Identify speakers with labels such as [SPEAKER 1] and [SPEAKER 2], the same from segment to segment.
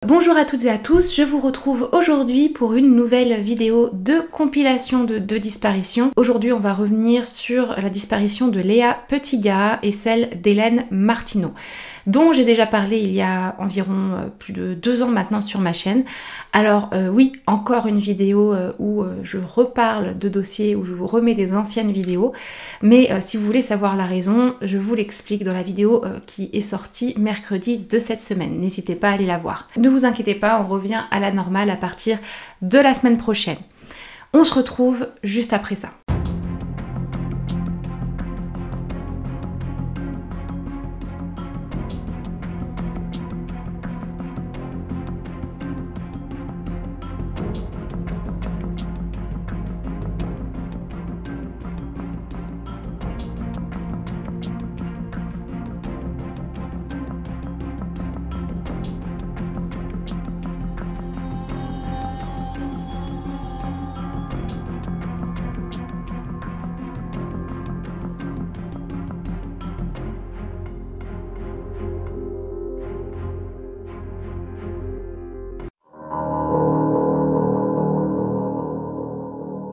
[SPEAKER 1] Bonjour à toutes et à tous, je vous retrouve aujourd'hui pour une nouvelle vidéo de compilation de disparitions. Aujourd'hui on va revenir sur la disparition de Léa Petitgat et celle d'Hélène Martineau, dont j'ai déjà parlé il y a environ plus de 2 ans maintenant sur ma chaîne. Alors oui, encore une vidéo où je reparle de dossiers, où je vous remets des anciennes vidéos, mais si vous voulez savoir la raison, je vous l'explique dans la vidéo qui est sortie mercredi de cette semaine. N'hésitez pas à aller la voir. Ne vous inquiétez pas, on revient à la normale à partir de la semaine prochaine. On se retrouve juste après ça.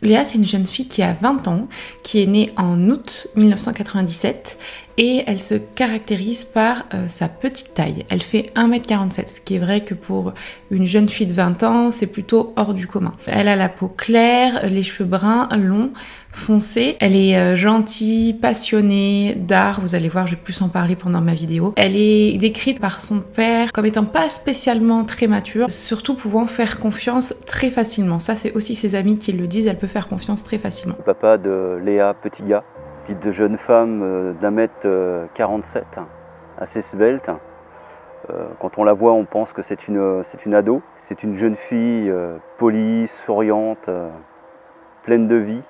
[SPEAKER 1] Léa, c'est une jeune fille qui a 20 ans, qui est née en août 1997 et elle se caractérise par sa petite taille. Elle fait 1m47, ce qui est vrai que pour une jeune fille de 20 ans, c'est plutôt hors du commun. Elle a la peau claire, les cheveux bruns, longs, foncés. Elle est gentille, passionnée d'art, vous allez voir, je vais plus en parler pendant ma vidéo. Elle est décrite par son père comme étant pas spécialement très mature, surtout pouvant faire confiance très facilement. Ça, c'est aussi ses amis qui le disent, elle peut faire confiance très facilement.
[SPEAKER 2] Le papa de Léa Petitgat, petite jeune femme d'1m47, assez svelte. Quand on la voit, on pense que c'est une ado. C'est une jeune fille polie, souriante, pleine de vie,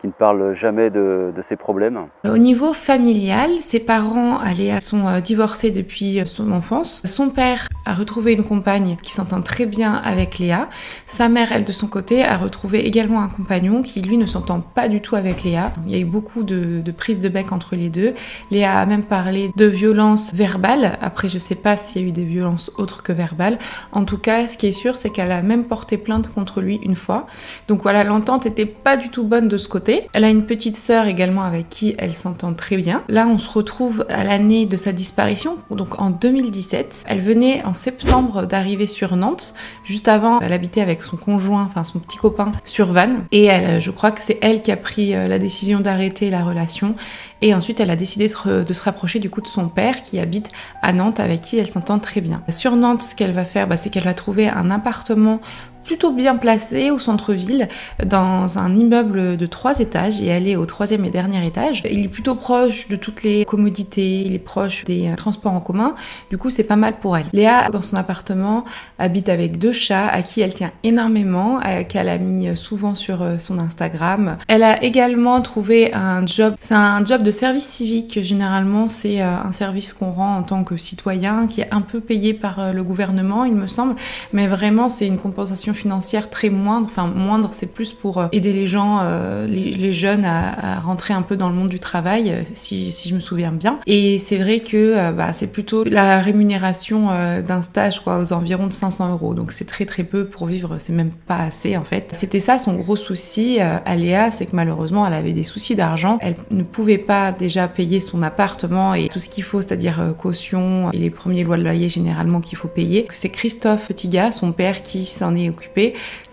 [SPEAKER 2] qui ne parle jamais de ses problèmes.
[SPEAKER 1] Au niveau familial, ses parents, Léa, sont divorcés depuis son enfance. Son père a retrouvé une compagne qui s'entend très bien avec Léa. Sa mère, elle, de son côté, a retrouvé également un compagnon qui, lui, ne s'entend pas du tout avec Léa. Il y a eu beaucoup de prises de bec entre les deux. Léa a même parlé de violences verbales. Après, je sais pas s'il y a eu des violences autres que verbales. En tout cas, ce qui est sûr, c'est qu'elle a même porté plainte contre lui une fois. Donc voilà, l'entente était pas du tout bonne de ce côté. Elle a une petite sœur également avec qui elle s'entend très bien. Là, on se retrouve à l'année de sa disparition, donc en 2017. Elle venait en septembre d'arriver sur Nantes. Juste avant, elle habitait avec son conjoint, enfin son petit copain, sur Vannes. Et je crois que c'est elle qui a pris la décision d'arrêter la relation. Et ensuite, elle a décidé de se rapprocher du coup de son père qui habite à Nantes, avec qui elle s'entend très bien. Sur Nantes, ce qu'elle va faire, c'est qu'elle va trouver un appartement plutôt bien placé au centre-ville, dans un immeuble de 3 étages, et elle est au 3e et dernier étage. Il est plutôt proche de toutes les commodités, il est proche des transports en commun, du coup c'est pas mal pour elle. Léa, dans son appartement, habite avec 2 chats à qui elle tient énormément, qu'elle a mis souvent sur son Instagram. Elle a également trouvé un job, c'est un job de service civique. Généralement c'est un service qu'on rend en tant que citoyen, qui est un peu payé par le gouvernement, il me semble, mais vraiment c'est une compensation financière très moindre, enfin moindre, c'est plus pour aider les gens, les jeunes à rentrer un peu dans le monde du travail, si je me souviens bien. Et c'est vrai que c'est plutôt la rémunération d'un stage, quoi, aux environs de 500 €, donc c'est très très peu pour vivre, c'est même pas assez en fait. C'était ça son gros souci à Léa, c'est que malheureusement elle avait des soucis d'argent, elle ne pouvait pas déjà payer son appartement et tout ce qu'il faut, c'est-à-dire caution et les premiers lois de loyer généralement qu'il faut payer. C'est Christophe Petitgat, son père, qui s'en est occupé.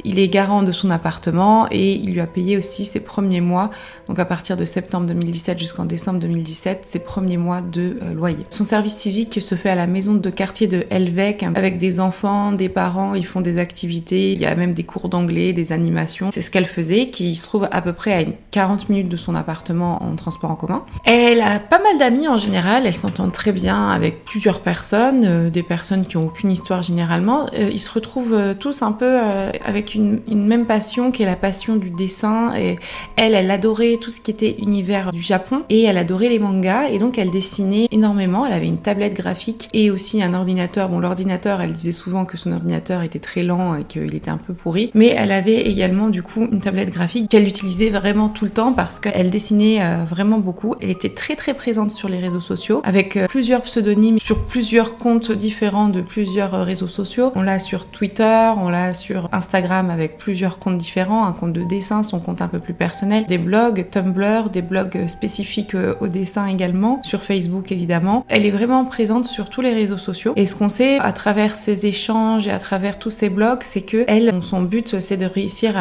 [SPEAKER 1] Il est garant de son appartement et il lui a payé aussi ses premiers mois, donc à partir de septembre 2017 jusqu'en décembre 2017, ses premiers mois de loyer. Son service civique se fait à la maison de quartier de Helvec, avec des enfants, des parents, ils font des activités, il y a même des cours d'anglais, des animations. C'est ce qu'elle faisait, qui se trouve à peu près à 40 minutes de son appartement en transport en commun. Elle a pas mal d'amis en général, elle s'entend très bien avec plusieurs personnes, des personnes qui ont aucune histoire généralement. Ils se retrouvent tous un peu avec une même passion qui est la passion du dessin. Et elle adorait tout ce qui était univers du Japon et elle adorait les mangas et donc elle dessinait énormément. Elle avait une tablette graphique et aussi un ordinateur. Bon, l'ordinateur, elle disait souvent que son ordinateur était très lent et qu'il était un peu pourri, mais elle avait également du coup une tablette graphique qu'elle utilisait vraiment tout le temps parce qu'elle dessinait vraiment beaucoup. Elle était très très présente sur les réseaux sociaux avec plusieurs pseudonymes sur plusieurs comptes différents de plusieurs réseaux sociaux. On l'a sur Twitter, on l'a sur Instagram avec plusieurs comptes différents, un compte de dessin, son compte un peu plus personnel, des blogs, Tumblr, des blogs spécifiques au dessin également, sur Facebook évidemment. Elle est vraiment présente sur tous les réseaux sociaux et ce qu'on sait à travers ces échanges et à travers tous ces blogs, c'est que elle, son but c'est de réussir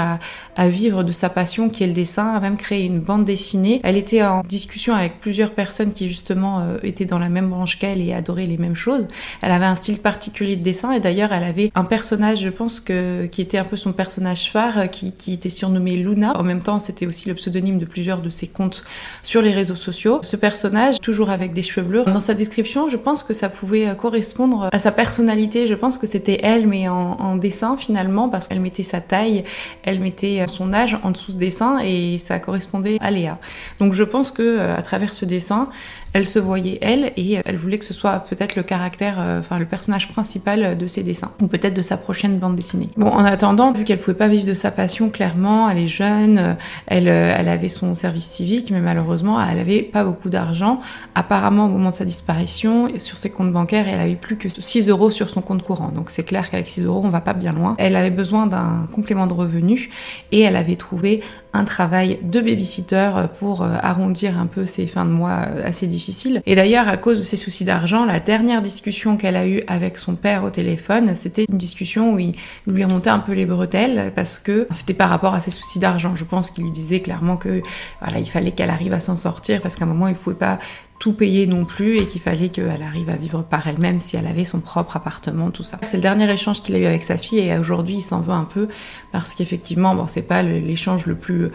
[SPEAKER 1] à vivre de sa passion qui est le dessin, à même créer une bande dessinée. Elle était en discussion avec plusieurs personnes qui justement étaient dans la même branche qu'elle et adoraient les mêmes choses. Elle avait un style particulier de dessin et d'ailleurs elle avait un personnage, je pense qui était un peu son personnage phare, qui était surnommé Luna. En même temps, c'était aussi le pseudonyme de plusieurs de ses comptes sur les réseaux sociaux. Ce personnage, toujours avec des cheveux bleus, dans sa description, je pense que ça pouvait correspondre à sa personnalité. Je pense que c'était elle, mais en dessin finalement, parce qu'elle mettait sa taille, elle mettait son âge en dessous ce dessin et ça correspondait à Léa. Donc je pense que à travers ce dessin, elle se voyait elle et elle voulait que ce soit peut-être le caractère, le personnage principal de ses dessins ou peut-être de sa prochaine bande dessinée. Bon, en attendant, vu qu'elle pouvait pas vivre de sa passion, clairement, elle est jeune, elle avait son service civique, mais malheureusement, elle avait pas beaucoup d'argent. Apparemment, au moment de sa disparition, sur ses comptes bancaires, elle avait plus que 6 € sur son compte courant. Donc c'est clair qu'avec 6 €, on va pas bien loin. Elle avait besoin d'un complément de revenu et elle avait trouvé un travail de babysitter pour arrondir un peu ses fins de mois assez difficiles. Et d'ailleurs, à cause de ses soucis d'argent, la dernière discussion qu'elle a eue avec son père au téléphone, c'était une discussion où il lui remontait un peu les bretelles parce que c'était par rapport à ses soucis d'argent. Je pense qu'il lui disait clairement que voilà, il fallait qu'elle arrive à s'en sortir parce qu'à un moment, il pouvait pas tout payer non plus et qu'il fallait qu'elle arrive à vivre par elle-même si elle avait son propre appartement, tout ça. C'est le dernier échange qu'il a eu avec sa fille et aujourd'hui il s'en veut un peu parce qu'effectivement, bon, c'est pas l'échange le plus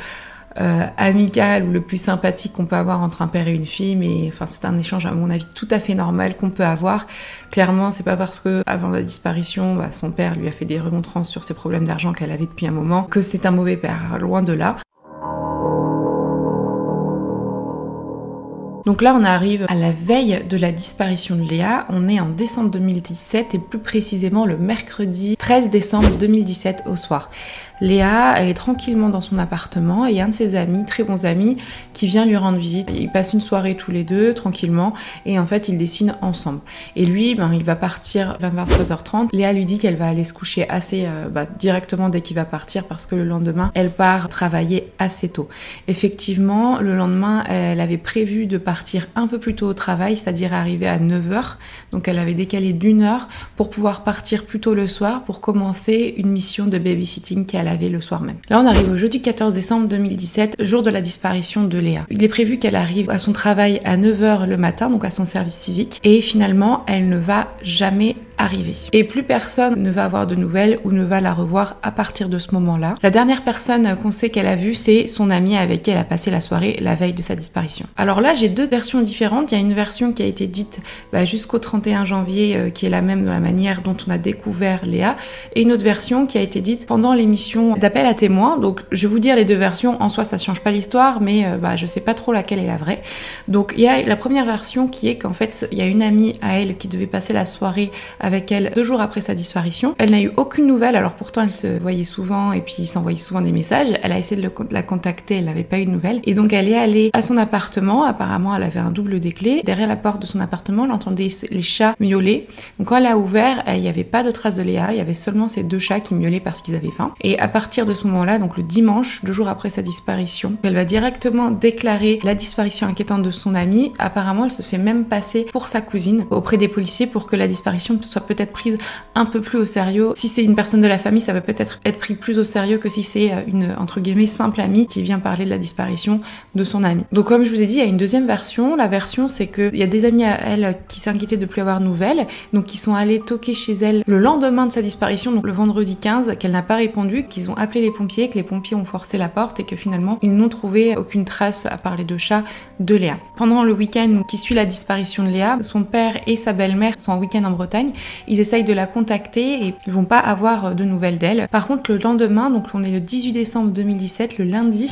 [SPEAKER 1] amical ou le plus sympathique qu'on peut avoir entre un père et une fille, mais enfin c'est un échange à mon avis tout à fait normal qu'on peut avoir. Clairement, c'est pas parce que avant la disparition, son père lui a fait des remontrances sur ses problèmes d'argent qu'elle avait depuis un moment que c'est un mauvais père, loin de là. Donc là, on arrive à la veille de la disparition de Léa. On est en décembre 2017 et plus précisément le mercredi 13 décembre 2017 au soir. Léa, elle est tranquillement dans son appartement et un de ses amis, très bons amis, qui vient lui rendre visite. Ils passent une soirée tous les deux, tranquillement, et en fait, ils dessinent ensemble. Et lui, il va partir vers 23h30. Léa lui dit qu'elle va aller se coucher assez directement dès qu'il va partir parce que le lendemain, elle part travailler assez tôt. Effectivement, le lendemain, elle avait prévu de partir un peu plus tôt au travail, c'est-à-dire arriver à 9h. Donc, elle avait décalé d'1 heure pour pouvoir partir plus tôt le soir pour commencer une mission de babysitting qu'elle avait le soir même. Là, on arrive au jeudi 14 décembre 2017, jour de la disparition de Léa. Il est prévu qu'elle arrive à son travail à 9h le matin, donc à son service civique, et finalement, elle ne va jamais arriver. Et plus personne ne va avoir de nouvelles ou ne va la revoir à partir de ce moment-là. La dernière personne qu'on sait qu'elle a vue, c'est son amie avec qui elle a passé la soirée la veille de sa disparition. Alors là, j'ai deux versions différentes. Il y a une version qui a été dite jusqu'au 31 janvier, qui est la même dans la manière dont on a découvert Léa, et une autre version qui a été dite pendant l'émission d'appel à témoins. Donc, je vais vous dire les deux versions. En soi, ça change pas l'histoire, mais je sais pas trop laquelle est la vraie. Donc, il y a la première version qui est qu'en fait, il y a une amie à elle qui devait passer la soirée avec elle 2 jours après sa disparition. Elle n'a eu aucune nouvelle, alors pourtant elle se voyait souvent et puis il s'envoyait souvent des messages. Elle a essayé de la contacter, elle n'avait pas eu de nouvelles. Et donc elle est allée à son appartement, apparemment elle avait un double des clés. Derrière la porte de son appartement, elle entendait les chats miauler. Donc quand elle a ouvert, il n'y avait pas de traces de Léa, il y avait seulement ces 2 chats qui miaulaient parce qu'ils avaient faim. Et à partir de ce moment-là, donc le dimanche, 2 jours après sa disparition, elle va directement déclarer la disparition inquiétante de son amie. Apparemment, elle se fait même passer pour sa cousine auprès des policiers pour que la disparition soit peut-être prise un peu plus au sérieux. Si c'est une personne de la famille, ça va peut-être être pris plus au sérieux que si c'est une, entre guillemets, simple amie qui vient parler de la disparition de son amie. Donc comme je vous ai dit, il y a une deuxième version. La version, c'est qu'il y a des amis à elle qui s'inquiétaient de plus avoir de nouvelles, donc qui sont allés toquer chez elle le lendemain de sa disparition, donc le vendredi 15, qu'elle n'a pas répondu, qu'ils ont appelé les pompiers, que les pompiers ont forcé la porte et que finalement, ils n'ont trouvé aucune trace, à part les 2 chats, de Léa. Pendant le week-end qui suit la disparition de Léa, son père et sa belle-mère sont en week-end en Bretagne ils essayent de la contacter et ils vont pas avoir de nouvelles d'elle. Par contre, le lendemain, donc on est le 18 décembre 2017, le lundi,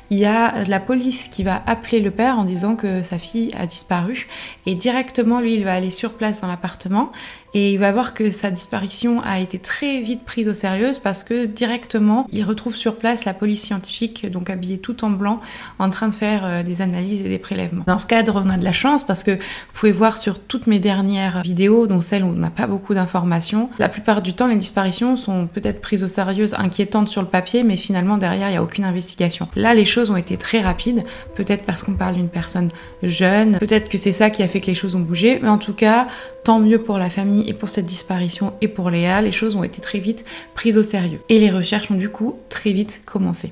[SPEAKER 1] il y a la police qui va appeler le père en disant que sa fille a disparu et directement lui il va aller sur place dans l'appartement et il va voir que sa disparition a été très vite prise au sérieux parce que directement il retrouve sur place la police scientifique, donc habillée tout en blanc, en train de faire des analyses et des prélèvements. Dans ce cadre, on a de la chance parce que vous pouvez voir sur toutes mes dernières vidéos, dont celles où on n'a pas beaucoup d'informations, la plupart du temps les disparitions sont peut-être prises au sérieux, inquiétantes sur le papier, mais finalement derrière il n'y a aucune investigation. Là les choses ont été très rapides, peut-être parce qu'on parle d'une personne jeune, peut-être que c'est ça qui a fait que les choses ont bougé, mais en tout cas, tant mieux pour la famille et pour cette disparition et pour Léa, les choses ont été très vite prises au sérieux. Et les recherches ont du coup très vite commencé.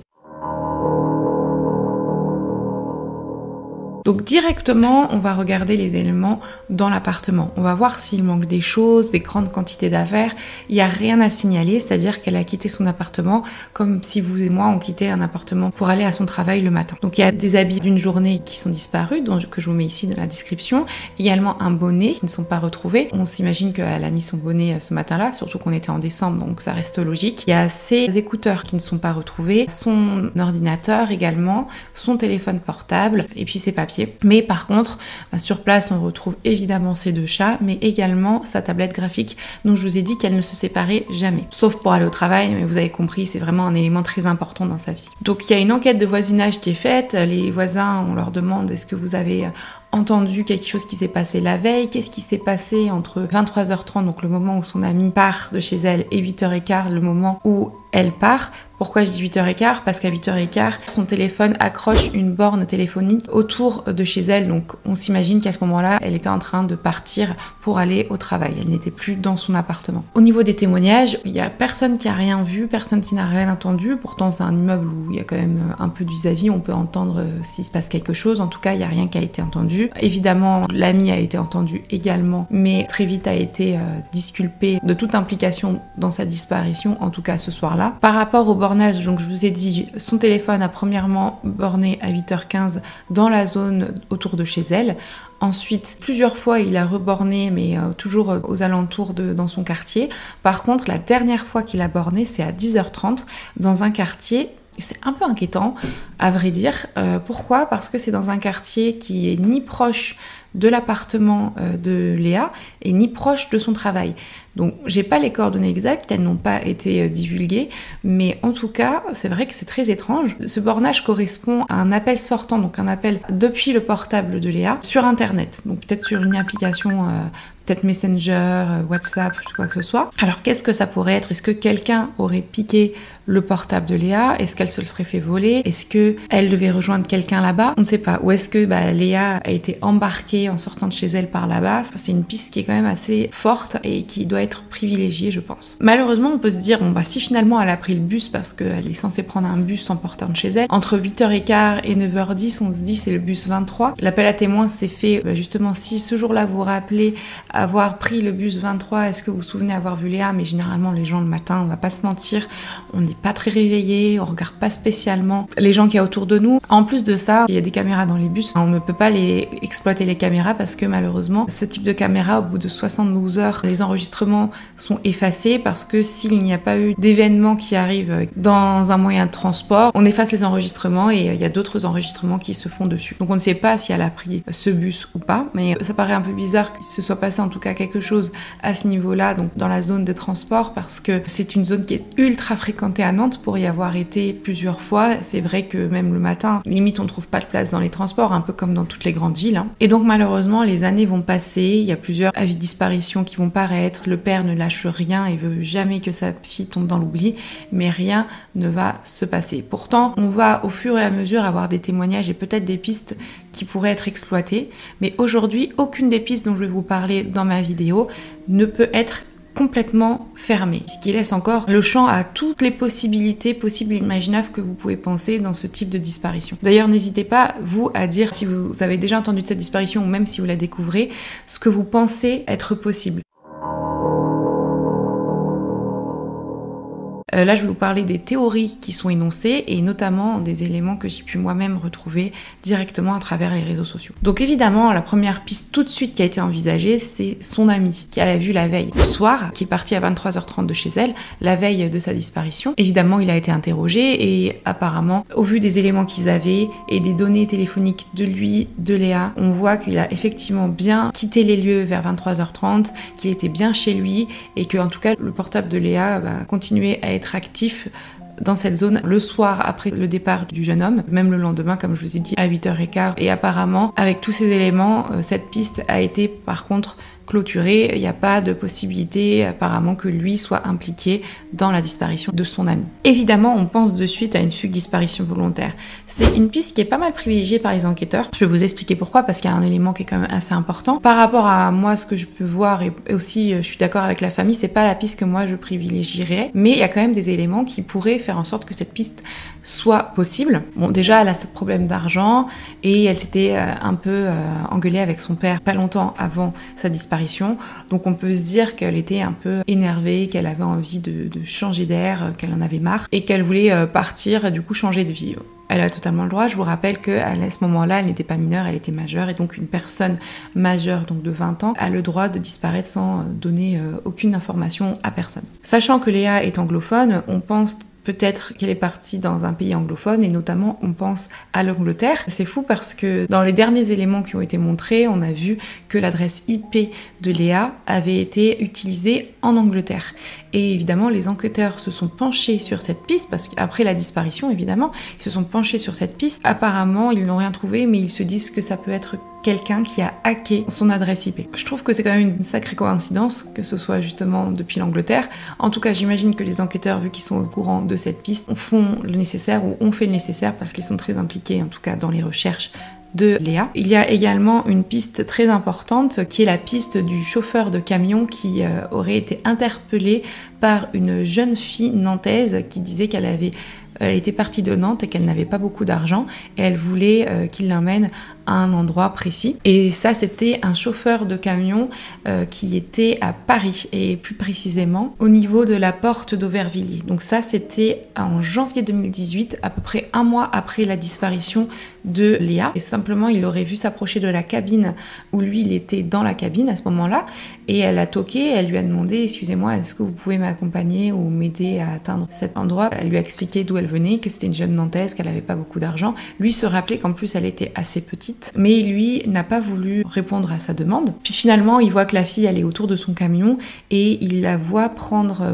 [SPEAKER 1] Donc directement, on va regarder les éléments dans l'appartement. On va voir s'il manque des choses, des grandes quantités d'affaires. Il n'y a rien à signaler, c'est-à-dire qu'elle a quitté son appartement comme si vous et moi on quittait un appartement pour aller à son travail le matin. Donc il y a des habits d'une journée qui sont disparus, que je vous mets ici dans la description. Également un bonnet qui ne sont pas retrouvés. On s'imagine qu'elle a mis son bonnet ce matin-là, surtout qu'on était en décembre, donc ça reste logique. Il y a ses écouteurs qui ne sont pas retrouvés, son ordinateur également, son téléphone portable et puis ses papiers. Mais par contre, sur place, on retrouve évidemment ces deux chats, mais également sa tablette graphique dont je vous ai dit qu'elle ne se séparait jamais. Sauf pour aller au travail, mais vous avez compris, c'est vraiment un élément très important dans sa vie. Donc il y a une enquête de voisinage qui est faite. Les voisins, on leur demande est-ce que vous avez entendu quelque chose qui s'est passé la veille, qu'est-ce qui s'est passé entre 23h30, donc le moment où son amie part de chez elle, et 8h15, le moment où elle part. Pourquoi je dis 8h15? Parce qu'à 8h15, son téléphone accroche une borne téléphonique autour de chez elle, donc on s'imagine qu'à ce moment-là, elle était en train de partir pour aller au travail, elle n'était plus dans son appartement. Au niveau des témoignages, il y a personne qui a rien vu, personne qui n'a rien entendu, pourtant c'est un immeuble où il y a quand même un peu de vis-à-vis, on peut entendre s'il se passe quelque chose, en tout cas il n'y a rien qui a été entendu. Évidemment, l'ami a été entendu également, mais très vite a été disculpé de toute implication dans sa disparition, en tout cas ce soir-là. Par rapport au bornage, donc je vous ai dit, son téléphone a premièrement borné à 8h15 dans la zone autour de chez elle. Ensuite, plusieurs fois, il a reborné, mais toujours aux alentours dans son quartier. Par contre, la dernière fois qu'il a borné, c'est à 10h30 dans un quartier. C'est un peu inquiétant, à vrai dire. Pourquoi? Parce que c'est dans un quartier qui est ni proche de l'appartement de Léa et ni proche de son travail. Donc j'ai pas les coordonnées exactes, elles n'ont pas été divulguées, mais en tout cas, c'est vrai que c'est très étrange. Ce bornage correspond à un appel sortant, donc un appel depuis le portable de Léa sur Internet, donc peut-être sur une application, peut-être Messenger, WhatsApp, quoi que ce soit. Alors qu'est-ce que ça pourrait être? Est-ce que quelqu'un aurait piqué le portable de Léa? Est-ce qu'elle se le serait fait voler? Est-ce qu'elle devait rejoindre quelqu'un là-bas? On ne sait pas. Ou est-ce que Léa a été embarquée en sortant de chez elle par là-bas? C'est une piste qui est quand même assez forte et qui doit être privilégiée, je pense. Malheureusement, on peut se dire, si finalement elle a pris le bus parce qu'elle est censée prendre un bus en portant de chez elle, entre 8h15 et 9h10, on se dit c'est le bus 23. L'appel à témoins s'est fait justement si ce jour-là vous rappelez avoir pris le bus 23, est-ce que vous vous souvenez avoir vu Léa? Mais généralement les gens le matin, on va pas se mentir, on n'est pas très réveillés, on regarde pas spécialement les gens qu'il y a autour de nous. En plus de ça, il y a des caméras dans les bus, on ne peut pas exploiter les caméras parce que malheureusement ce type de caméra, au bout de 72 heures, les enregistrements sont effacés parce que s'il n'y a pas eu d'événement qui arrive dans un moyen de transport, on efface les enregistrements et il y a d'autres enregistrements qui se font dessus. Donc on ne sait pas si elle a pris ce bus ou pas, mais ça paraît un peu bizarre qu'il se soit passé en tout cas quelque chose à ce niveau-là, donc dans la zone de transport, parce que c'est une zone qui est ultra fréquentée à Nantes pour y avoir été plusieurs fois. C'est vrai que même le matin, limite on ne trouve pas de place dans les transports, un peu comme dans toutes les grandes villes. Et donc malheureusement les années vont passer, il y a plusieurs avis de disparition qui vont paraître, le père ne lâche rien et veut jamais que sa fille tombe dans l'oubli, mais rien ne va se passer. Pourtant, on va au fur et à mesure avoir des témoignages et peut-être des pistes qui pourraient être exploitées, mais aujourd'hui, aucune des pistes dont je vais vous parler dans ma vidéo ne peut être complètement fermée, ce qui laisse encore le champ à toutes les possibilités possibles et imaginables que vous pouvez penser dans ce type de disparition. D'ailleurs, n'hésitez pas, vous, à dire si vous avez déjà entendu de cette disparition ou même si vous la découvrez, ce que vous pensez être possible. Là, je vais vous parler des théories qui sont énoncées et notamment des éléments que j'ai pu moi-même retrouver directement à travers les réseaux sociaux. Donc évidemment, la première piste tout de suite qui a été envisagée, c'est son amie qu'elle a vue la veille le soir, qui est partie à 23h30 de chez elle, la veille de sa disparition. Évidemment, il a été interrogé et apparemment, au vu des éléments qu'ils avaient et des données téléphoniques de lui, de Léa, on voit qu'il a effectivement bien quitté les lieux vers 23h30, qu'il était bien chez lui et que en tout cas le portable de Léa va continuer à être actif dans cette zone le soir après le départ du jeune homme, même le lendemain comme je vous ai dit à 8h15. Et apparemment avec tous ces éléments, cette piste a été par contre clôturée. Il n'y a pas de possibilité apparemment que lui soit impliqué dans la disparition de son ami. Évidemment, on pense de suite à une fugue disparition volontaire. C'est une piste qui est pas mal privilégiée par les enquêteurs. Je vais vous expliquer pourquoi, parce qu'il y a un élément qui est quand même assez important. Par rapport à moi, ce que je peux voir, et aussi je suis d'accord avec la famille, c'est pas la piste que moi je privilégierais, mais il y a quand même des éléments qui pourraient faire en sorte que cette piste soit possible. Bon, déjà, elle a ce problème d'argent et elle s'était un peu engueulée avec son père pas longtemps avant sa disparition. Donc on peut se dire qu'elle était un peu énervée, qu'elle avait envie de changer d'air, qu'elle en avait marre et qu'elle voulait partir, du coup changer de vie. Elle a totalement le droit. Je vous rappelle qu'à ce moment-là, elle n'était pas mineure, elle était majeure. Et donc une personne majeure, donc de 20 ans, a le droit de disparaître sans donner aucune information à personne. Sachant que Léa est anglophone, on pense peut-être qu'elle est partie dans un pays anglophone et notamment on pense à l'Angleterre. C'est fou parce que dans les derniers éléments qui ont été montrés, on a vu que l'adresse IP de Léa avait été utilisée en Angleterre. Et évidemment, les enquêteurs se sont penchés sur cette piste parce qu'après la disparition, évidemment, ils se sont penchés sur cette piste. Apparemment, ils n'ont rien trouvé, mais ils se disent que ça peut être quelqu'un qui a hacké son adresse IP. Je trouve que c'est quand même une sacrée coïncidence que ce soit justement depuis l'Angleterre. En tout cas, j'imagine que les enquêteurs, vu qu'ils sont au courant de cette piste, font le nécessaire ou ont fait le nécessaire parce qu'ils sont très impliqués, en tout cas dans les recherches de Léa. Il y a également une piste très importante qui est la piste du chauffeur de camion qui aurait été interpellé par une jeune fille nantaise qui disait qu'elle était partie de Nantes et qu'elle n'avait pas beaucoup d'argent et elle voulait qu'il l'emmène à un endroit précis. Et ça, c'était un chauffeur de camion qui était à Paris et plus précisément au niveau de la porte d'Aubervilliers. Donc ça, c'était en janvier 2018, à peu près un mois après la disparition de Léa. Et simplement, il aurait vu s'approcher de la cabine où lui, il était dans la cabine à ce moment-là. Et elle a toqué, elle lui a demandé « Excusez-moi, est-ce que vous pouvez m'accompagner ou m'aider à atteindre cet endroit ?» Elle lui a expliqué d'où elle venait, que c'était une jeune Nantaise, qu'elle n'avait pas beaucoup d'argent. Lui se rappelait qu'en plus, elle était assez petite. Mais lui n'a pas voulu répondre à sa demande. Puis finalement, il voit que la fille, elle est autour de son camion et il la voit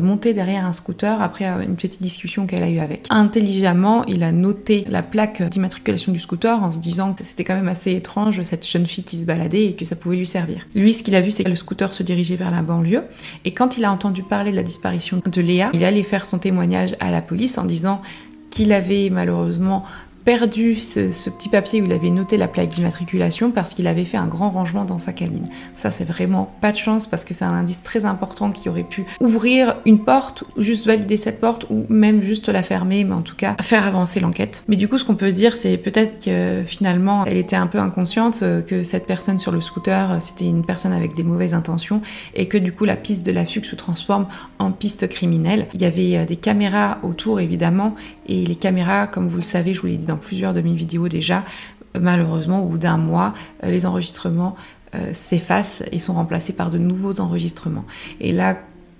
[SPEAKER 1] monter derrière un scooter après une petite discussion qu'elle a eue avec. Intelligemment, il a noté la plaque d'immatriculation du scooter en se disant que c'était quand même assez étrange, cette jeune fille qui se baladait et que ça pouvait lui servir. Lui, ce qu'il a vu, c'est que le scooter se dirigeait vers la banlieue et quand il a entendu parler de la disparition de Léa, il allait faire son témoignage à la police en disant qu'il avait malheureusement perdu ce petit papier où il avait noté la plaque d'immatriculation parce qu'il avait fait un grand rangement dans sa cabine. Ça, c'est vraiment pas de chance parce que c'est un indice très important qui aurait pu ouvrir une porte, juste valider cette porte ou même juste la fermer, mais en tout cas faire avancer l'enquête. Mais du coup, ce qu'on peut se dire, c'est peut-être que finalement, elle était un peu inconsciente, que cette personne sur le scooter, c'était une personne avec des mauvaises intentions et que du coup, la piste de la fugue se transforme en piste criminelle. Il y avait des caméras autour, évidemment, et les caméras, comme vous le savez, je vous l'ai dit dans plusieurs de mes vidéos déjà, malheureusement au bout d'un mois, les enregistrements s'effacent et sont remplacés par de nouveaux enregistrements. Et là,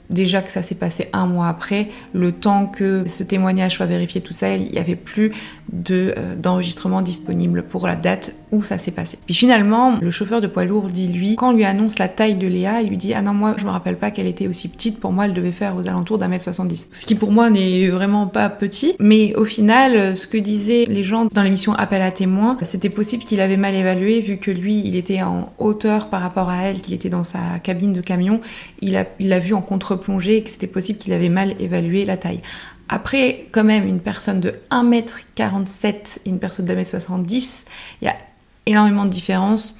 [SPEAKER 1] déjà que ça s'est passé un mois après, le temps que ce témoignage soit vérifié, tout ça, il n'y avait plus d'enregistrement disponible pour la date où ça s'est passé. Puis finalement, le chauffeur de poids lourd dit lui, quand on lui annonce la taille de Léa, il lui dit « Ah non, moi je me rappelle pas qu'elle était aussi petite, pour moi elle devait faire aux alentours d'1m70 ». Ce qui pour moi n'est vraiment pas petit, mais au final, ce que disaient les gens dans l'émission Appel à témoins, c'était possible qu'il avait mal évalué vu que lui, il était en hauteur par rapport à elle, qu'il était dans sa cabine de camion, il l'a vu en contre-plongée et que c'était possible qu'il avait mal évalué la taille. Après, quand même, une personne de 1m47 et une personne d'1m70, il y a énormément de différence.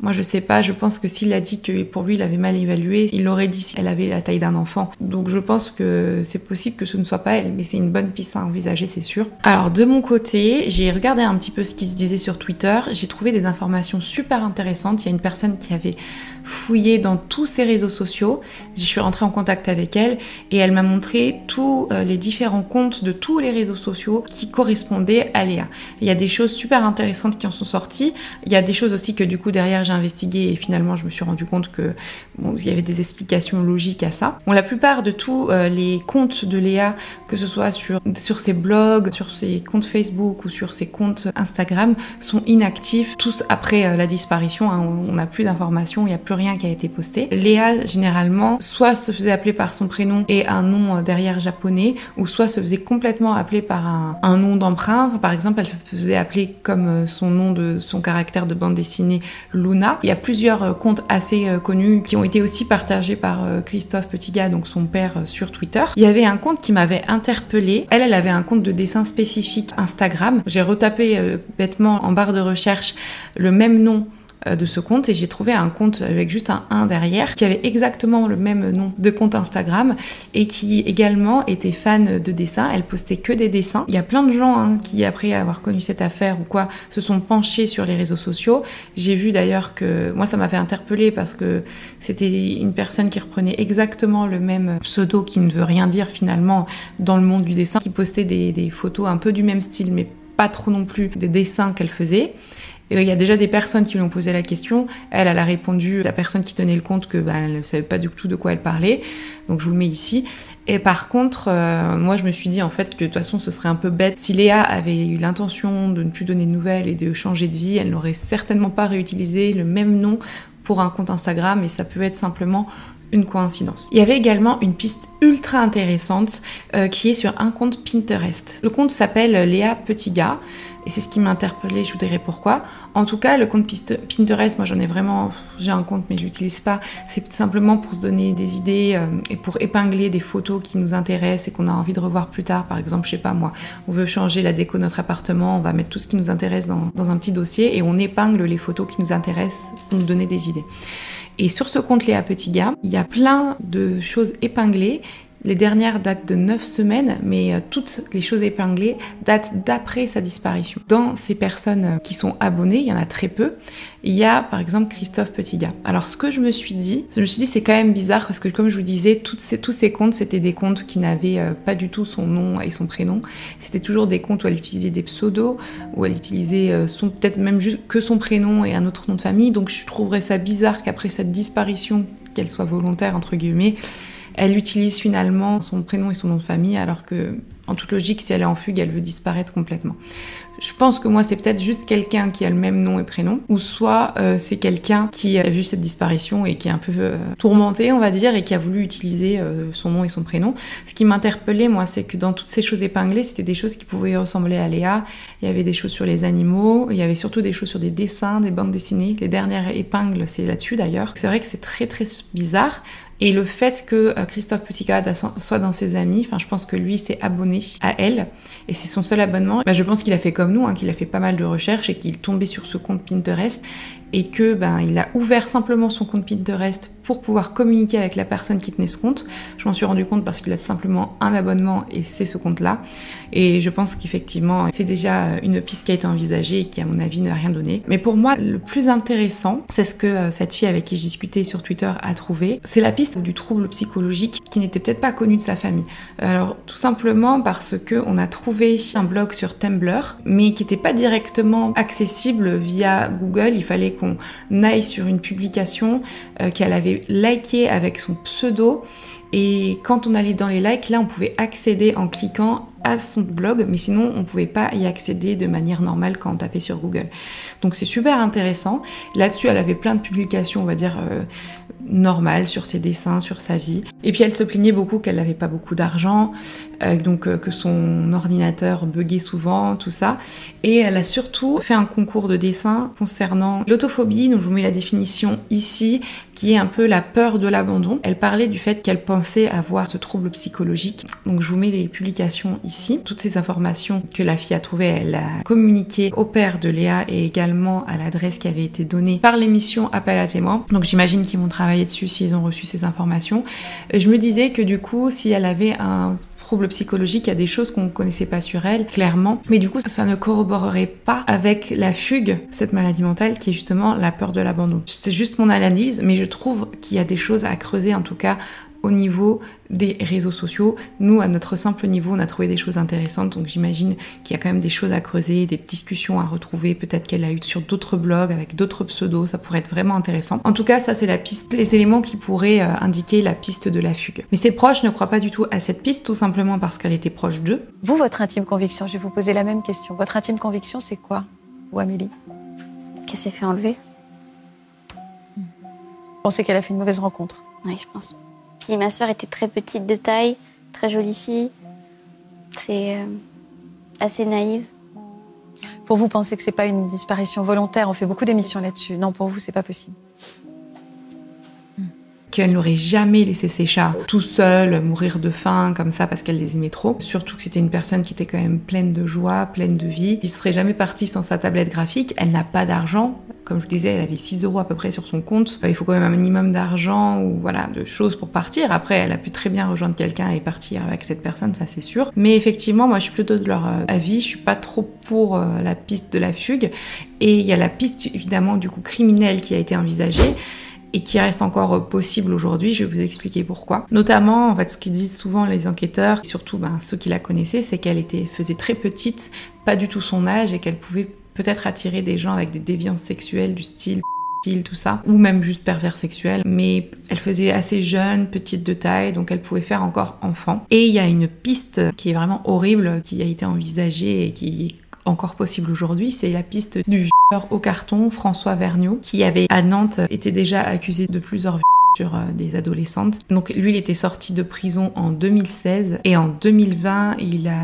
[SPEAKER 1] Moi, je sais pas, je pense que s'il a dit que pour lui, il avait mal évalué, il l'aurait dit si elle avait la taille d'un enfant. Donc je pense que c'est possible que ce ne soit pas elle, mais c'est une bonne piste à envisager, c'est sûr. Alors de mon côté, j'ai regardé un petit peu ce qui se disait sur Twitter, j'ai trouvé des informations super intéressantes. Il y a une personne qui avait fouillé dans tous ses réseaux sociaux, je suis rentrée en contact avec elle et elle m'a montré tous les différents comptes de tous les réseaux sociaux qui correspondaient à Léa. Il y a des choses super intéressantes qui en sont sorties, il y a des choses aussi que du coup derrière j'ai investigué et finalement je me suis rendu compte que bon, il y avait des explications logiques à ça. Bon, la plupart de tous les comptes de Léa, que ce soit sur ses blogs, sur ses comptes Facebook ou sur ses comptes Instagram, sont inactifs tous après la disparition, hein. On n'a plus d'informations, il n'y a plus rien qui a été posté. Léa, généralement, soit se faisait appeler par son prénom et un nom derrière japonais, ou soit se faisait complètement appeler par un nom d'emprunt. Par exemple, elle se faisait appeler comme son nom de son caractère de bande dessinée, Luna. Il y a plusieurs comptes assez connus qui ont été aussi partagés par Christophe Petitgas, donc son père, sur Twitter. Il y avait un compte qui m'avait interpellée. Elle avait un compte de dessin spécifique Instagram. J'ai retapé bêtement en barre de recherche le même nom de ce compte et j'ai trouvé un compte avec juste un 1 derrière qui avait exactement le même nom de compte Instagram et qui également était fan de dessin. Elle postait que des dessins. Il y a plein de gens qui, après avoir connu cette affaire ou quoi, se sont penchés sur les réseaux sociaux. J'ai vu d'ailleurs que moi ça m'a fait interpeller parce que c'était une personne qui reprenait exactement le même pseudo qui ne veut rien dire finalement dans le monde du dessin, qui postait des photos un peu du même style mais pas trop non plus des dessins qu'elle faisait. Et il y a déjà des personnes qui lui ont posé la question. Elle a répondu à la personne qui tenait le compte que elle ne savait pas du tout de quoi elle parlait. Donc je vous le mets ici. Et par contre, moi je me suis dit en fait que de toute façon ce serait un peu bête. Si Léa avait eu l'intention de ne plus donner de nouvelles et de changer de vie, elle n'aurait certainement pas réutilisé le même nom pour un compte Instagram et ça peut être simplement une coïncidence. Il y avait également une piste ultra intéressante qui est sur un compte Pinterest. Le compte s'appelle Léa Petitgas et c'est ce qui m'a interpellée, je vous dirai pourquoi. En tout cas, le compte Pinterest, moi j'ai un compte mais je l'utilise pas, c'est tout simplement pour se donner des idées et pour épingler des photos qui nous intéressent et qu'on a envie de revoir plus tard. Par exemple, je sais pas moi, on veut changer la déco de notre appartement, on va mettre tout ce qui nous intéresse dans un petit dossier et on épingle les photos qui nous intéressent pour nous donner des idées. Et sur ce compte Léa Petitgas, il y a plein de choses épinglées. Les dernières datent de 9 semaines, mais toutes les choses épinglées datent d'après sa disparition. Dans ces personnes qui sont abonnées, il y en a très peu. Il y a par exemple Christophe Petitgas. Alors ce que je me suis dit c'est quand même bizarre parce que comme je vous disais, tous ces comptes, c'était des comptes qui n'avaient pas du tout son nom et son prénom. C'était toujours des comptes où elle utilisait des pseudos, où elle utilisait peut-être même juste que son prénom et un autre nom de famille. Donc je trouverais ça bizarre qu'après cette disparition, qu'elle soit volontaire entre guillemets, elle utilise finalement son prénom et son nom de famille alors que, en toute logique, si elle est en fugue, elle veut disparaître complètement. Je pense que moi, c'est peut-être juste quelqu'un qui a le même nom et prénom, ou soit c'est quelqu'un qui a vu cette disparition et qui est un peu tourmenté, on va dire, et qui a voulu utiliser son nom et son prénom. Ce qui m'interpellait, moi, c'est que dans toutes ces choses épinglées, c'était des choses qui pouvaient ressembler à Léa. Il y avait des choses sur les animaux, il y avait surtout des choses sur des dessins, des bandes dessinées. Les dernières épingles, c'est là-dessus d'ailleurs. C'est vrai que c'est très très bizarre. Et le fait que Christophe Petitgas soit dans ses amis, je pense que lui s'est abonné à elle et c'est son seul abonnement. Je pense qu'il a fait comme nous, qu'il a fait pas mal de recherches et qu'il est tombé sur ce compte Pinterest et que il a ouvert simplement son compte Pinterest pour pouvoir communiquer avec la personne qui tenait ce compte. Je m'en suis rendu compte parce qu'il a simplement un abonnement et c'est ce compte-là. Et je pense qu'effectivement, c'est déjà une piste qui a été envisagée et qui, à mon avis, n'a rien donné. Mais pour moi, le plus intéressant, c'est ce que cette fille avec qui je discutais sur Twitter a trouvé. C'est la piste du trouble psychologique qui n'était peut-être pas connu de sa famille. Alors, tout simplement parce qu'on a trouvé un blog sur Tumblr, mais qui n'était pas directement accessible via Google. Il fallait qu'on aille sur une publication qu'elle avait likée avec son pseudo. Et quand on allait dans les likes, là, on pouvait accéder en cliquant à son blog, mais sinon, on pouvait pas y accéder de manière normale quand on tapait sur Google. Donc, c'est super intéressant. Là-dessus, elle avait plein de publications, on va dire, normales sur ses dessins, sur sa vie. Et puis, elle se plaignait beaucoup qu'elle n'avait pas beaucoup d'argent, que son ordinateur buguait souvent, tout ça. Et elle a surtout fait un concours de dessin concernant l'autophobie, donc je vous mets la définition ici, qui est un peu la peur de l'abandon. Elle parlait du fait qu'elle pensait avoir ce trouble psychologique. Donc je vous mets les publications ici. Toutes ces informations que la fille a trouvées, elle a communiqué au père de Léa et également à l'adresse qui avait été donnée par l'émission Appel à témoins. Donc j'imagine qu'ils vont travailler dessus s'ils ont reçu ces informations. Je me disais que du coup, si elle avait un trouble psychologique, il y a des choses qu'on ne connaissait pas sur elle, clairement. Mais du coup, ça ne corroborerait pas avec la fugue, cette maladie mentale, qui est justement la peur de l'abandon. C'est juste mon analyse, mais je trouve qu'il y a des choses à creuser, en tout cas, au niveau des réseaux sociaux. Nous, à notre simple niveau, on a trouvé des choses intéressantes, donc j'imagine qu'il y a quand même des choses à creuser, des discussions à retrouver, peut-être qu'elle a eu sur d'autres blogs, avec d'autres pseudos, ça pourrait être vraiment intéressant. En tout cas, ça c'est la piste, les éléments qui pourraient indiquer la piste de la fugue. Mais ses proches ne croient pas du tout à cette piste, tout simplement parce qu'elle était proche d'eux.
[SPEAKER 3] Vous, votre intime conviction, je vais vous poser la même question. Votre intime conviction, c'est quoi, vous, Amélie?
[SPEAKER 4] Qu'elle s'est fait enlever.
[SPEAKER 3] Vous pensez qu'elle a fait une mauvaise rencontre?
[SPEAKER 4] Oui, je pense. Puis ma sœur était très petite de taille, très jolie fille. C'est assez naïve.
[SPEAKER 3] Pour vous, pensez que c'est pas une disparition volontaire? On fait beaucoup d'émissions là-dessus. Non, pour vous, c'est pas possible.
[SPEAKER 1] Qu'elle n'aurait jamais laissé ses chats tout seuls mourir de faim comme ça parce qu'elle les aimait trop. Surtout que c'était une personne qui était quand même pleine de joie, pleine de vie. Il serait jamais partie sans sa tablette graphique. Elle n'a pas d'argent. Comme je disais, elle avait 6 € à peu près sur son compte. Il faut quand même un minimum d'argent ou voilà, de choses pour partir. Après, elle a pu très bien rejoindre quelqu'un et partir avec cette personne, ça c'est sûr. Mais effectivement, moi je suis plutôt de leur avis. Je suis pas trop pour la piste de la fugue. Et il y a la piste évidemment du coup criminelle qui a été envisagée et qui reste encore possible aujourd'hui. Je vais vous expliquer pourquoi. Notamment, en fait, ce qu'ils disent souvent les enquêteurs, surtout ceux qui la connaissaient, c'est qu'elle faisait très petite, pas du tout son âge, et qu'elle pouvait peut-être attirer des gens avec des déviances sexuelles du style tout ça, ou même juste pervers sexuel, mais elle faisait assez jeune, petite de taille, donc elle pouvait faire encore enfant. Et il y a une piste qui est vraiment horrible, qui a été envisagée et qui est encore possible aujourd'hui, c'est la piste du au carton François Vergniaud, qui avait à Nantes été déjà accusé de plusieurs sur des adolescentes. Donc lui, il était sorti de prison en 2016 et en 2020, il a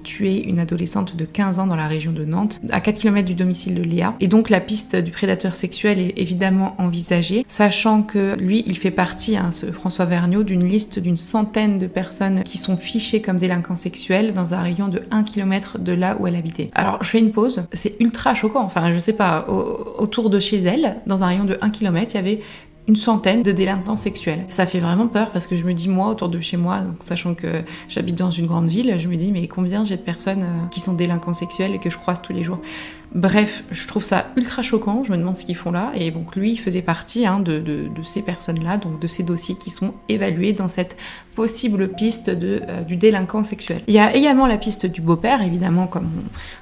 [SPEAKER 1] tué une adolescente de 15 ans dans la région de Nantes, à 4 km du domicile de Léa. Et donc la piste du prédateur sexuel est évidemment envisagée, sachant que lui, il fait partie, ce François Vergniaud, d'une liste d'une centaine de personnes qui sont fichées comme délinquants sexuels dans un rayon de 1 km de là où elle habitait. Alors je fais une pause, c'est ultra choquant, enfin je sais pas, autour de chez elle, dans un rayon de 1 km, il y avait une centaine de délinquants sexuels. Ça fait vraiment peur parce que je me dis, moi, autour de chez moi, donc, sachant que j'habite dans une grande ville, je me dis, mais combien j'ai de personnes qui sont délinquants sexuels et que je croise tous les jours. Bref, je trouve ça ultra choquant, je me demande ce qu'ils font là, et donc lui, il faisait partie de ces personnes-là, donc de ces dossiers qui sont évalués dans cette possible piste du délinquant sexuel. Il y a également la piste du beau-père, évidemment, comme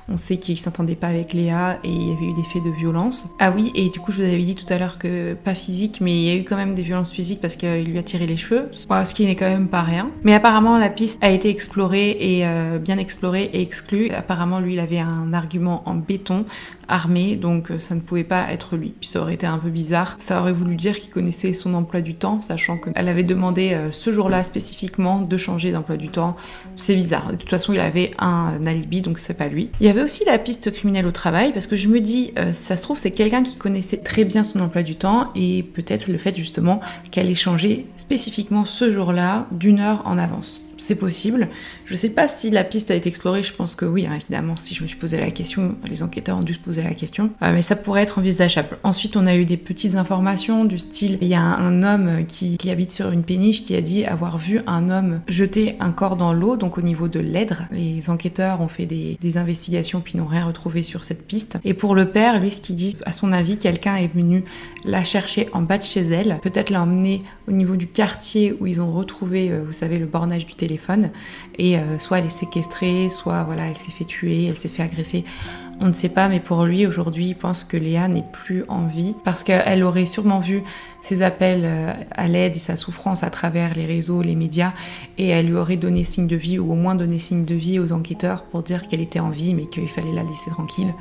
[SPEAKER 1] on sait qu'il s'entendait pas avec Léa et il y avait eu des faits de violence. Ah oui, et du coup, je vous avais dit tout à l'heure que pas physique, mais il y a eu quand même des violences physiques parce qu'il lui a tiré les cheveux, ce qui n'est quand même pas rien. Mais apparemment, la piste a été explorée et bien explorée et exclue. Apparemment, lui, il avait un argument en béton armé, donc ça ne pouvait pas être lui. Puis ça aurait été un peu bizarre. Ça aurait voulu dire qu'il connaissait son emploi du temps, sachant qu'elle avait demandé ce jour-là spécifiquement de changer d'emploi du temps. C'est bizarre. De toute façon, il avait un alibi, donc c'est pas lui. Il y avait aussi la piste criminelle au travail, parce que je me dis, ça se trouve, c'est quelqu'un qui connaissait très bien son emploi du temps, et peut-être le fait justement qu'elle ait changé spécifiquement ce jour-là d'1 heure en avance. C'est possible. Je sais pas si la piste a été explorée, je pense que oui, évidemment, si je me suis posé la question, les enquêteurs ont dû se poser la question, mais ça pourrait être envisageable. Ensuite, on a eu des petites informations du style, il y a un homme qui habite sur une péniche qui a dit avoir vu un homme jeter un corps dans l'eau, donc au niveau de l'Èdre. Les enquêteurs ont fait des investigations puis n'ont rien retrouvé sur cette piste. Et pour le père, lui, ce qu'il dit, à son avis, quelqu'un est venu la chercher en bas de chez elle, peut-être l'a emmenée au niveau du quartier où ils ont retrouvé, vous savez, le bornage du téléphone, et soit elle est séquestrée, soit voilà, elle s'est fait tuer, elle s'est fait agresser. On ne sait pas, mais pour lui, aujourd'hui, il pense que Léa n'est plus en vie parce qu'elle aurait sûrement vu ses appels à l'aide et sa souffrance à travers les réseaux, les médias, et elle lui aurait donné signe de vie, ou au moins donné signe de vie aux enquêteurs pour dire qu'elle était en vie, mais qu'il fallait la laisser tranquille.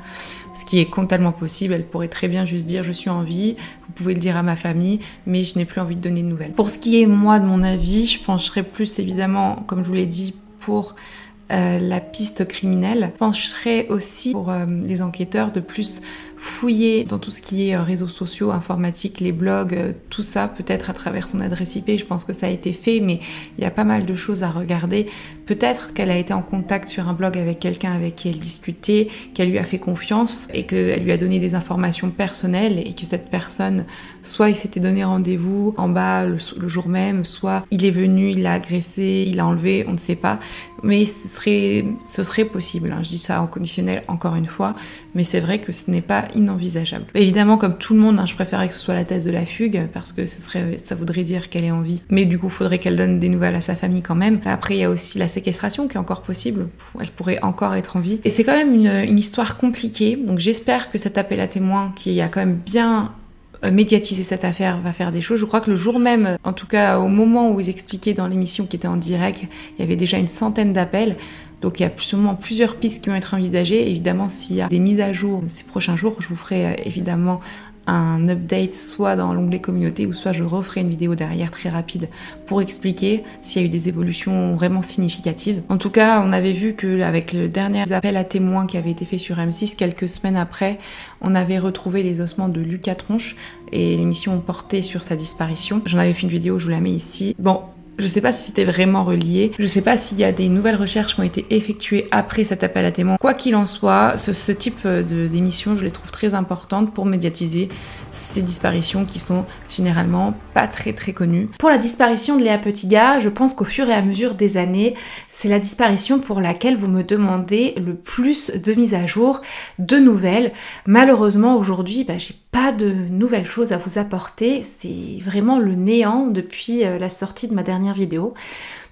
[SPEAKER 1] Ce qui est totalement possible, elle pourrait très bien juste dire « je suis en vie, vous pouvez le dire à ma famille, mais je n'ai plus envie de donner de nouvelles ». Pour ce qui est, moi, de mon avis, je pencherais plus, évidemment, comme je vous l'ai dit, pour la piste criminelle. Je pencherais aussi pour les enquêteurs de plus fouiller dans tout ce qui est réseaux sociaux, informatique, les blogs, tout ça, peut-être à travers son adresse IP. Je pense que ça a été fait, mais il y a pas mal de choses à regarder. Peut-être qu'elle a été en contact sur un blog avec quelqu'un avec qui elle discutait, qu'elle lui a fait confiance et qu'elle lui a donné des informations personnelles et que cette personne, soit il s'était donné rendez-vous en bas le jour même, soit il est venu, il l'a agressé, il l'a enlevé, on ne sait pas. Mais ce serait possible, hein. Je dis ça en conditionnel encore une fois, mais c'est vrai que ce n'est pas inenvisageable. Évidemment, comme tout le monde, hein, je préférerais que ce soit la thèse de la fugue, parce que ça voudrait dire qu'elle est en vie. Mais du coup, il faudrait qu'elle donne des nouvelles à sa famille quand même. Après, il y a aussi la séquestration qui est encore possible. Elle pourrait encore être en vie. Et c'est quand même une histoire compliquée. Donc j'espère que cet appel à témoins, qui a quand même bien médiatiser cette affaire, va faire des choses. Je crois que le jour même, en tout cas au moment où ils expliquaient dans l'émission qui était en direct, il y avait déjà une centaine d'appels. Donc il y a sûrement plusieurs pistes qui vont être envisagées. Évidemment, s'il y a des mises à jour ces prochains jours, je vous ferai évidemment un update soit dans l'onglet communauté ou soit je referai une vidéo derrière très rapide pour expliquer s'il y a eu des évolutions vraiment significatives. En tout cas, on avait vu qu'avec le dernier appel à témoins qui avait été fait sur M6, quelques semaines après, on avait retrouvé les ossements de Lucas Tronche et l'émission portait sur sa disparition. J'en avais fait une vidéo, je vous la mets ici. Bon, je sais pas si c'était vraiment relié, je sais pas s'il y a des nouvelles recherches qui ont été effectuées après cet appel à témoins. Quoi qu'il en soit, ce type d'émissions, je les trouve très importantes pour médiatiser ces disparitions qui sont généralement pas très connues. Pour la disparition de Léa Petitgas, je pense qu'au fur et à mesure des années, c'est la disparition pour laquelle vous me demandez le plus de mises à jour, de nouvelles. Malheureusement, aujourd'hui, j'ai pas de nouvelles choses à vous apporter. C'est vraiment le néant depuis la sortie de ma dernière vidéo.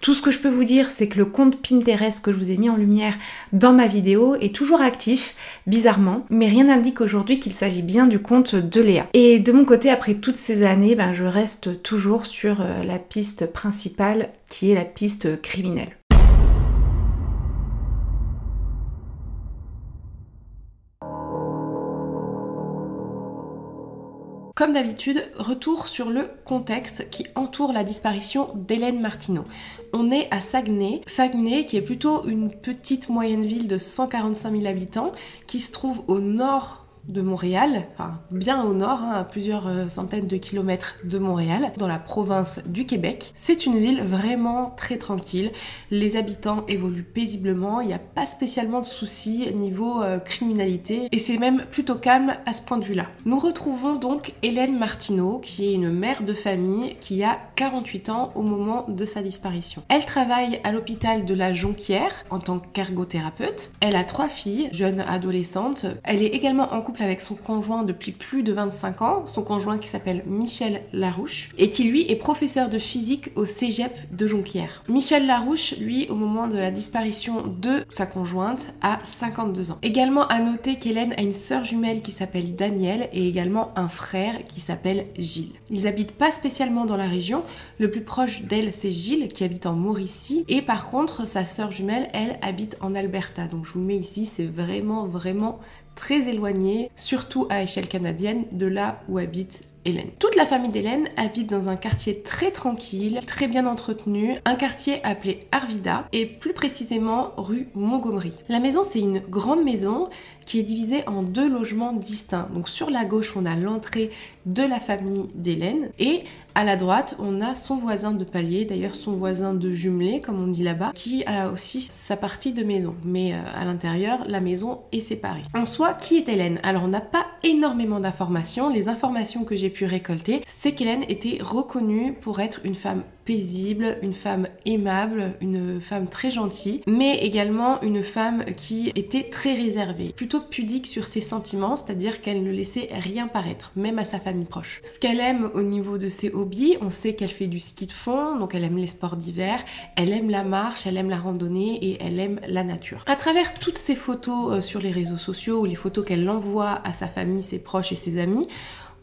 [SPEAKER 1] Tout ce que je peux vous dire, c'est que le compte Pinterest que je vous ai mis en lumière dans ma vidéo est toujours actif, bizarrement, mais rien n'indique aujourd'hui qu'il s'agit bien du compte de Léa. Et de mon côté, après toutes ces années, je reste toujours sur la piste principale qui est la piste criminelle. Comme d'habitude, retour sur le contexte qui entoure la disparition d'Hélène Martineau. On est à Saguenay qui est plutôt une petite moyenne ville de 145 000 habitants qui se trouve au nord de Montréal, enfin bien au nord, à plusieurs centaines de kilomètres de Montréal, dans la province du Québec. C'est une ville vraiment très tranquille, les habitants évoluent paisiblement, il n'y a pas spécialement de soucis niveau criminalité, et c'est même plutôt calme à ce point de vue-là. Nous retrouvons donc Hélène Martineau, qui est une mère de famille qui a 48 ans au moment de sa disparition. Elle travaille à l'hôpital de la Jonquière en tant qu'ergothérapeute. Elle a 3 filles, jeunes adolescentes. Elle est également en couple avec son conjoint depuis plus de 25 ans, son conjoint qui s'appelle Michel Larouche et qui lui est professeur de physique au cégep de Jonquière. Michel Larouche, lui, au moment de la disparition de sa conjointe, a 52 ans. Également à noter qu'Hélène a une sœur jumelle qui s'appelle Danielle et également un frère qui s'appelle Gilles. Ils habitent pas spécialement dans la région, le plus proche d'elle c'est Gilles qui habite en Mauricie et par contre sa sœur jumelle, elle, habite en Alberta. Donc je vous mets ici, c'est vraiment très éloigné, surtout à échelle canadienne, de là où habite Hélène. Toute la famille d'Hélène habite dans un quartier très tranquille, très bien entretenu, un quartier appelé Arvida et plus précisément rue Montgomery. La maison, c'est une grande maison qui est divisée en 2 logements distincts. Donc sur la gauche, on a l'entrée de la famille d'Hélène et à la droite, on a son voisin de palier, d'ailleurs son voisin de jumelé, comme on dit là-bas, qui a aussi sa partie de maison. Mais à l'intérieur, la maison est séparée. En soi, qui est Hélène? Alors, on n'a pas énormément d'informations. Les informations que j'ai pu récolter, c'est qu'Hélène était reconnue pour être une femme paisible, une femme aimable, une femme très gentille, mais également une femme qui était très réservée, plutôt pudique sur ses sentiments, c'est-à-dire qu'elle ne laissait rien paraître, même à sa famille proche. Ce qu'elle aime au niveau de ses hobbies, on sait qu'elle fait du ski de fond, donc elle aime les sports d'hiver, elle aime la marche, elle aime la randonnée et elle aime la nature. À travers toutes ces photos sur les réseaux sociaux ou les photos qu'elle envoie à sa famille, ses proches et ses amis,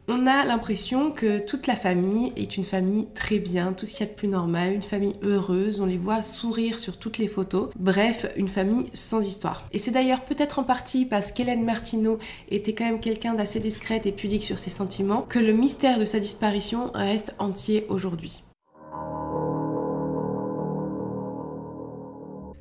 [SPEAKER 1] on a l'impression que toute la famille est une famille très bien, tout ce qu'il y a de plus normal, une famille heureuse, on les voit sourire sur toutes les photos. Bref, une famille sans histoire. Et c'est d'ailleurs peut-être en partie parce qu'Hélène Martineau était quand même quelqu'un d'assez discrète et pudique sur ses sentiments que le mystère de sa disparition reste entier aujourd'hui.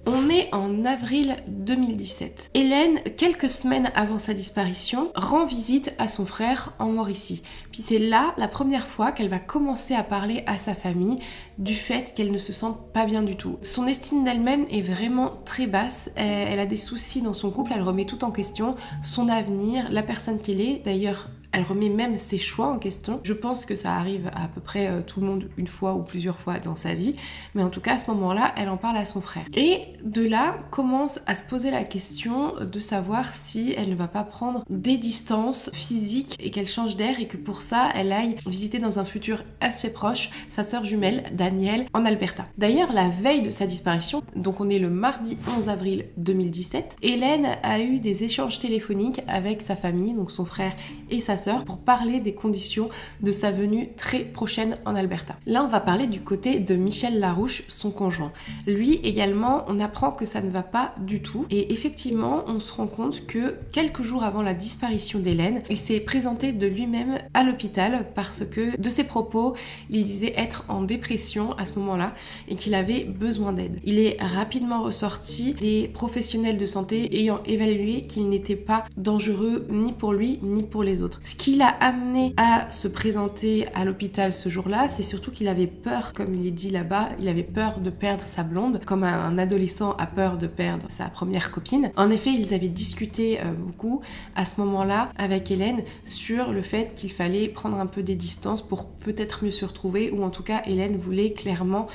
[SPEAKER 1] On est en avril 2017. Hélène, quelques semaines avant sa disparition, rend visite à son frère en Mauricie. Puis c'est là la première fois qu'elle va commencer à parler à sa famille du fait qu'elle ne se sent pas bien du tout. Son estime d'elle-même est vraiment très basse, elle a des soucis dans son couple, elle remet tout en question, son avenir, la personne qu'elle est. D'ailleurs, elle remet même ses choix en question. Je pense que ça arrive à peu près tout le monde une fois ou plusieurs fois dans sa vie, mais en tout cas à ce moment-là, elle en parle à son frère. Et de là commence à se poser la question de savoir si elle ne va pas prendre des distances physiques et qu'elle change d'air et que pour ça, elle aille visiter dans un futur assez proche sa sœur jumelle, Danielle, en Alberta. D'ailleurs, la veille de sa disparition, donc on est le mardi 11 avril 2017, Hélène a eu des échanges téléphoniques avec sa famille, donc son frère et sa sœur, pour parler des conditions de sa venue très prochaine en Alberta. Là, on va parler du côté de Michel Larouche, son conjoint. Lui également, on apprend que ça ne va pas du tout et effectivement, on se rend compte que quelques jours avant la disparition d'Hélène, il s'est présenté de lui-même à l'hôpital parce que de ses propos, il disait être en dépression à ce moment-là et qu'il avait besoin d'aide. Il est rapidement ressorti, les professionnels de santé ayant évalué qu'il n'était pas dangereux ni pour lui ni pour les autres. Ce qui l'a amené à se présenter à l'hôpital ce jour-là, c'est surtout qu'il avait peur, comme il est dit là-bas, il avait peur de perdre sa blonde, comme un adolescent a peur de perdre sa première copine. En effet, ils avaient discuté beaucoup à ce moment-là avec Hélène sur le fait qu'il fallait prendre un peu des distances pour peut-être mieux se retrouver, ou en tout cas Hélène voulait clairement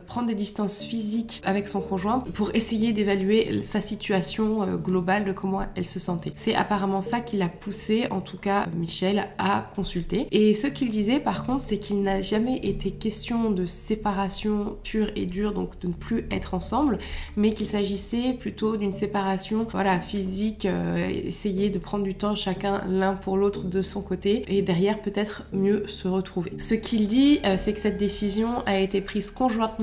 [SPEAKER 1] prendre des distances physiques avec son conjoint pour essayer d'évaluer sa situation globale de comment elle se sentait. C'est apparemment ça qui l'a poussé, en tout cas Michel, à consulter. Et ce qu'il disait par contre, c'est qu'il n'a jamais été question de séparation pure et dure, donc de ne plus être ensemble, mais qu'il s'agissait plutôt d'une séparation physique, essayer de prendre du temps chacun l'un pour l'autre de son côté et derrière peut-être mieux se retrouver. Ce qu'il dit, c'est que cette décision a été prise conjointement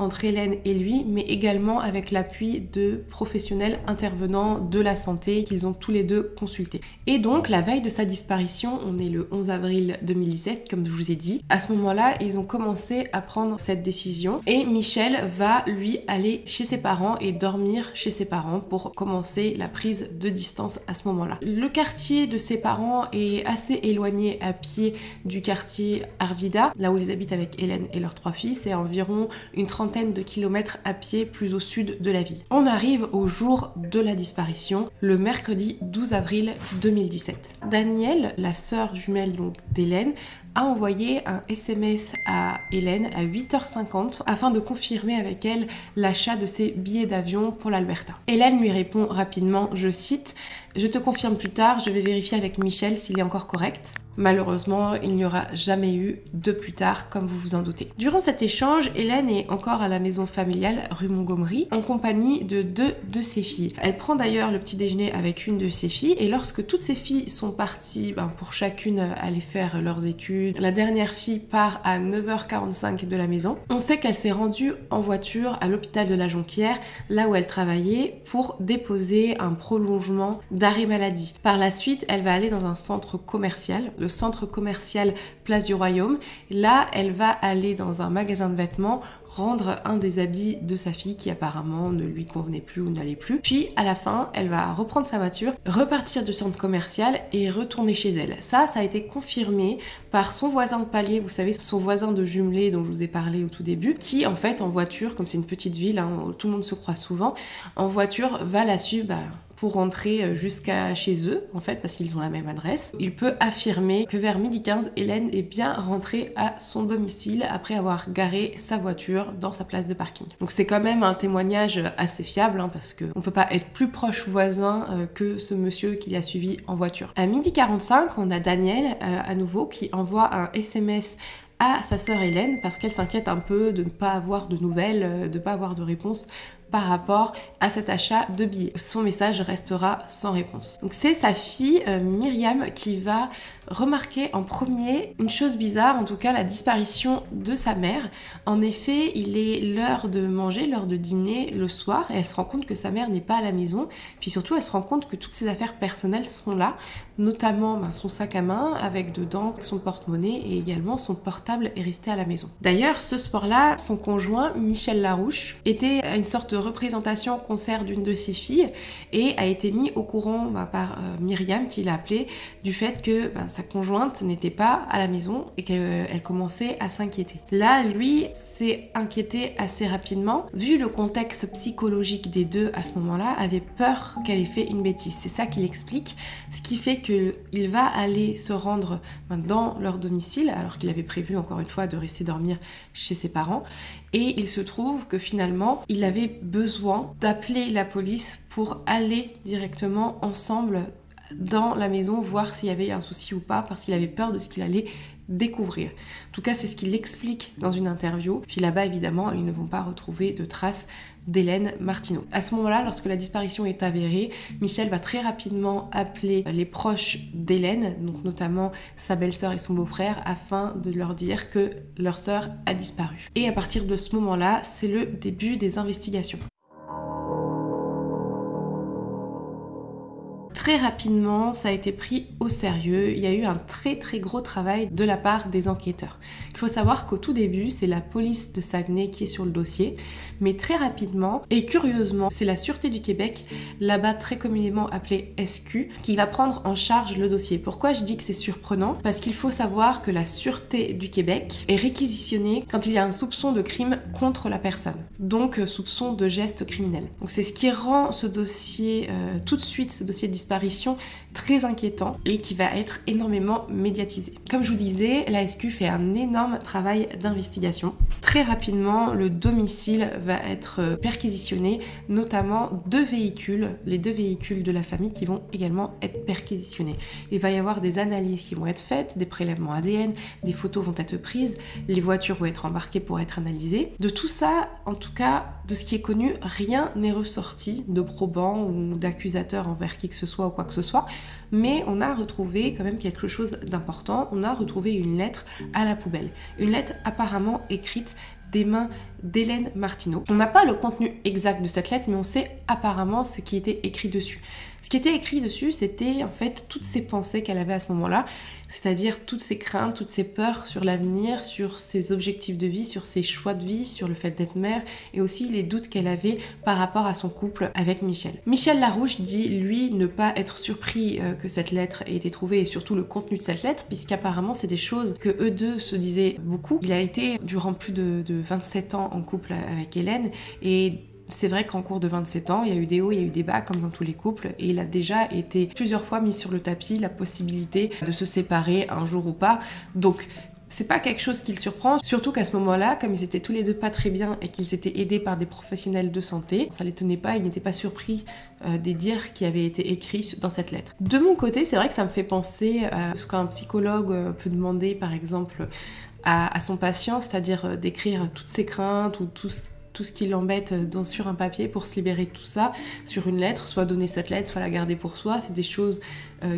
[SPEAKER 1] entre Hélène et lui, mais également avec l'appui de professionnels intervenants de la santé qu'ils ont tous les deux consultés. Et donc, la veille de sa disparition, on est le 11 avril 2017, comme je vous ai dit, à ce moment-là, ils ont commencé à prendre cette décision et Michel va, lui, aller chez ses parents et dormir chez ses parents pour commencer la prise de distance à ce moment-là. Le quartier de ses parents est assez éloigné à pied du quartier Arvida, là où ils habitent avec Hélène et leurs 3 filles, c'est environ une trentaine de kilomètres à pied plus au sud de la ville. On arrive au jour de la disparition, le mercredi 12 avril 2017. Danielle, la sœur jumelle donc d'Hélène, a envoyé un SMS à Hélène à 8h50 afin de confirmer avec elle l'achat de ses billets d'avion pour l'Alberta. Hélène lui répond rapidement, je cite, « Je te confirme plus tard, je vais vérifier avec Michel s'il est encore correct. » Malheureusement, il n'y aura jamais eu de plus tard, comme vous vous en doutez. Durant cet échange, Hélène est encore à la maison familiale rue Montgomery, en compagnie de 2 de ses filles. Elle prend d'ailleurs le petit déjeuner avec une de ses filles, et lorsque toutes ses filles sont parties pour chacune aller faire leurs études, la dernière fille part à 9h45 de la maison. On sait qu'elle s'est rendue en voiture à l'hôpital de la Jonquière, là où elle travaillait, pour déposer un prolongement d'arrêt maladie. Par la suite, elle va aller dans un centre commercial, le centre commercial Place du Royaume. Là, elle va aller dans un magasin de vêtements rendre un des habits de sa fille qui apparemment ne lui convenait plus ou n'allait plus. Puis à la fin, elle va reprendre sa voiture, repartir du centre commercial et retourner chez elle. Ça a été confirmé par son voisin de palier, vous savez, son voisin de jumelé dont je vous ai parlé au tout début, qui en fait en voiture, comme c'est une petite ville, tout le monde se croise souvent, en voiture va la suivre pour rentrer jusqu'à chez eux, en fait, parce qu'ils ont la même adresse. Il peut affirmer que vers 12h15, Hélène est bien rentrée à son domicile après avoir garé sa voiture dans sa place de parking. Donc c'est quand même un témoignage assez fiable, parce qu'on peut pas être plus proche voisin que ce monsieur qui l'a suivi en voiture. À 12h45, on a Danielle, à nouveau, qui envoie un SMS à sa sœur Hélène parce qu'elle s'inquiète un peu de ne pas avoir de nouvelles, de ne pas avoir de réponse par rapport à cet achat de billets. Son message restera sans réponse. Donc c'est sa fille Myriam qui va remarquer en premier une chose bizarre, en tout cas la disparition de sa mère. En effet, il est l'heure de manger, l'heure de dîner le soir et elle se rend compte que sa mère n'est pas à la maison. Puis surtout, elle se rend compte que toutes ses affaires personnelles sont là, notamment son sac à main avec dedans son porte-monnaie et également son portable est resté à la maison. D'ailleurs, ce soir-là, son conjoint, Michel Larouche, était à une sorte de représentation au concert d'une de ses filles et a été mis au courant par Myriam, qui l'a appelé, du fait que sa conjointe n'était pas à la maison et qu'elle commençait à s'inquiéter. Là, lui s'est inquiété assez rapidement, vu le contexte psychologique des deux à ce moment-là, avait peur qu'elle ait fait une bêtise. C'est ça qu'il explique, ce qui fait qu'il va aller se rendre dans leur domicile, alors qu'il avait prévu encore une fois de rester dormir chez ses parents, et il se trouve que finalement, il avait besoin d'appeler la police pour aller directement ensemble dans la maison, voir s'il y avait un souci ou pas, parce qu'il avait peur de ce qu'il allait découvrir. En tout cas, c'est ce qu'il explique dans une interview. Puis là-bas, évidemment, ils ne vont pas retrouver de traces d'Hélène Martineau. À ce moment-là, lorsque la disparition est avérée, Michel va très rapidement appeler les proches d'Hélène, donc notamment sa belle-sœur et son beau-frère, afin de leur dire que leur sœur a disparu. Et à partir de ce moment-là, c'est le début des investigations. Très rapidement, ça a été pris au sérieux. Il y a eu un très gros travail de la part des enquêteurs. Il faut savoir qu'au tout début, c'est la police de Saguenay qui est sur le dossier, mais très rapidement, et curieusement, c'est la Sûreté du Québec, là-bas très communément appelée SQ, qui va prendre en charge le dossier. Pourquoi je dis que c'est surprenant? Parce qu'il faut savoir que la Sûreté du Québec est réquisitionnée quand il y a un soupçon de crime contre la personne, donc soupçon de geste criminel. Donc c'est ce qui rend ce dossier, tout de suite, ce dossier de disparition très inquiétant et qui va être énormément médiatisé. Comme je vous disais, la SQ fait un énorme travail d'investigation. Très rapidement, le domicile va être perquisitionné, notamment les deux véhicules de la famille qui vont également être perquisitionnés. Il va y avoir des analyses qui vont être faites, des prélèvements ADN, des photos vont être prises, les voitures vont être embarquées pour être analysées. De tout ça, en tout cas, de ce qui est connu, rien n'est ressorti de probant ou d'accusateur envers qui que ce soit ou quoi que ce soit, mais on a retrouvé quand même quelque chose d'important. On a retrouvé une lettre à la poubelle, une lettre apparemment écrite des mains d'Hélène Martineau. On n'a pas le contenu exact de cette lettre, mais on sait apparemment ce qui était écrit dessus. Ce qui était écrit dessus, c'était en fait toutes ses pensées qu'elle avait à ce moment-là, c'est-à-dire toutes ses craintes, toutes ses peurs sur l'avenir, sur ses objectifs de vie, sur ses choix de vie, sur le fait d'être mère, et aussi les doutes qu'elle avait par rapport à son couple avec Michel. Michel Larouche dit, lui, ne pas être surpris que cette lettre ait été trouvée, et surtout le contenu de cette lettre, puisqu'apparemment c'est des choses que eux deux se disaient beaucoup. Il a été durant plus de 27 ans en couple avec Hélène, et c'est vrai qu'en cours de 27 ans, il y a eu des hauts, il y a eu des bas, comme dans tous les couples, et il a déjà été plusieurs fois mis sur le tapis la possibilité de se séparer un jour ou pas. Donc, c'est pas quelque chose qui le surprend, surtout qu'à ce moment-là, comme ils étaient tous les deux pas très bien et qu'ils étaient aidés par des professionnels de santé, ça l'étonnait pas, il n'était pas surpris des dires qui avaient été écrits dans cette lettre. De mon côté, c'est vrai que ça me fait penser à ce qu'un psychologue peut demander, par exemple, à son patient, c'est-à-dire d'écrire toutes ses craintes ou tout ce qui l'embête sur un papier pour se libérer de tout ça, sur une lettre, soit donner cette lettre, soit la garder pour soi. C'est des choses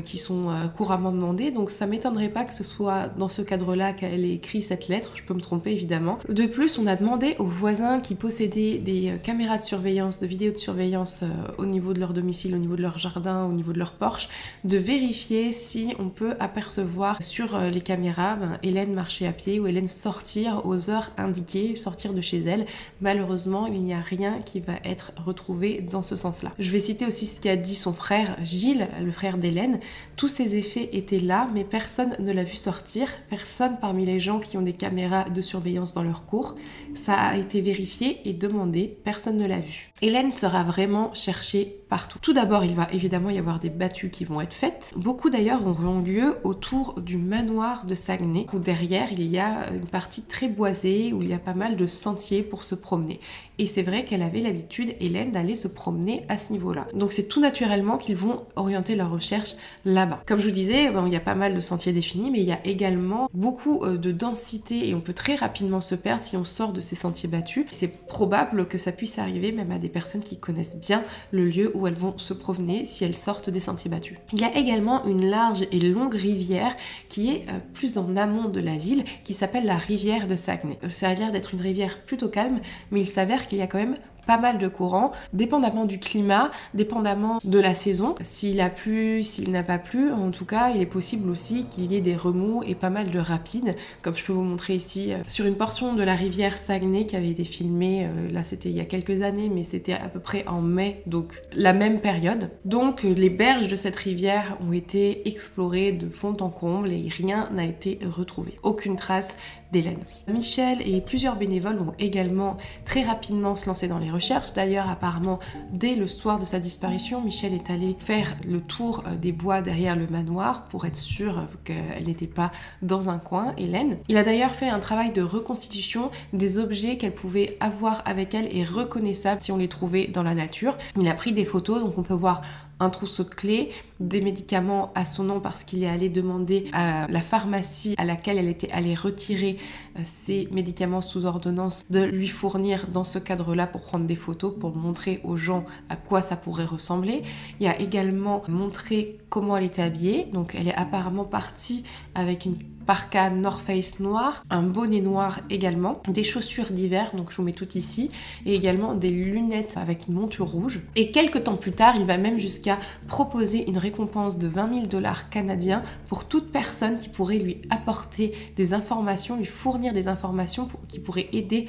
[SPEAKER 1] qui sont couramment demandées, donc ça m'étonnerait pas que ce soit dans ce cadre-là qu'elle ait écrit cette lettre, je peux me tromper évidemment. De plus, on a demandé aux voisins qui possédaient des caméras de surveillance, de vidéos de surveillance au niveau de leur domicile, au niveau de leur jardin, au niveau de leur porche, de vérifier si on peut apercevoir sur les caméras Hélène marcher à pied ou Hélène sortir aux heures indiquées, sortir de chez elle. Malheureusement, il n'y a rien qui va être retrouvé dans ce sens-là. Je vais citer aussi ce qu'a dit son frère Gilles, le frère d'Hélène. Tous ces effets étaient là, mais personne ne l'a vu sortir. Personne parmi les gens qui ont des caméras de surveillance dans leur cour. Ça a été vérifié et demandé, personne ne l'a vu. Hélène sera vraiment cherchée partout. Tout d'abord, il va évidemment y avoir des battues qui vont être faites. Beaucoup d'ailleurs auront lieu autour du manoir de Saguenay, où derrière il y a une partie très boisée, où il y a pas mal de sentiers pour se promener. Et c'est vrai qu'elle avait l'habitude, Hélène, d'aller se promener à ce niveau-là. Donc c'est tout naturellement qu'ils vont orienter leurs recherches là-bas. Comme je vous disais, il y a pas mal de sentiers définis, mais il y a également beaucoup de densité et on peut très rapidement se perdre si on sort de ces sentiers battus. C'est probable que ça puisse arriver même à des personnes qui connaissent bien le lieu où elles vont se promener si elles sortent des sentiers battus. Il y a également une large et longue rivière qui est plus en amont de la ville, qui s'appelle la rivière de Saguenay. Ça a l'air d'être une rivière plutôt calme, mais il s'avère qu'il y a quand même pas mal de courants, dépendamment du climat, dépendamment de la saison. S'il a plu, s'il n'a pas plu, en tout cas, il est possible aussi qu'il y ait des remous et pas mal de rapides, comme je peux vous montrer ici sur une portion de la rivière Saguenay qui avait été filmée, là c'était il y a quelques années, mais c'était à peu près en mai, donc la même période. Donc les berges de cette rivière ont été explorées de fond en comble et rien n'a été retrouvé. Aucune trace d'Hélène. Michel et plusieurs bénévoles vont également très rapidement se lancer dans les recherches. D'ailleurs, apparemment, dès le soir de sa disparition, Michel est allé faire le tour des bois derrière le manoir pour être sûr qu'elle n'était pas dans un coin, Hélène. Il a d'ailleurs fait un travail de reconstitution des objets qu'elle pouvait avoir avec elle et reconnaissables si on les trouvait dans la nature. Il a pris des photos, donc on peut voir un trousseau de clés, des médicaments à son nom parce qu'il est allé demander à la pharmacie à laquelle elle était allée retirer ses médicaments sous ordonnance de lui fournir dans ce cadre-là pour prendre des photos, pour montrer aux gens à quoi ça pourrait ressembler. Il a également montré comment elle était habillée, donc elle est apparemment partie avec une parka North Face noir, un bonnet noir également, des chaussures d'hiver, donc je vous mets tout ici, et également des lunettes avec une monture rouge. Et quelques temps plus tard, il va même jusqu'à proposer une récompense de 20 000 $ canadiens pour toute personne qui pourrait lui apporter des informations, lui fournir des informations qui pourraient aider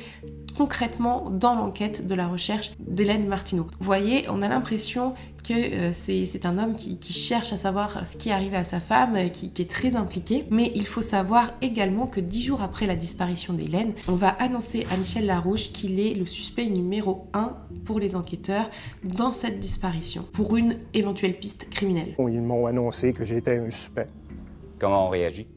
[SPEAKER 1] concrètement dans l'enquête de la recherche d'Hélène Martineau. Vous voyez, on a l'impression que c'est un homme qui cherche à savoir ce qui est arrivé à sa femme, qui est très impliqué, mais il faut savoir également que 10 jours après la disparition d'Hélène, on va annoncer à Michel Larouche qu'il est le suspect numéro 1 pour les enquêteurs dans cette disparition, pour une éventuelle piste criminelle.
[SPEAKER 5] Ils m'ont annoncé que j'étais un suspect.
[SPEAKER 6] Comment on réagit?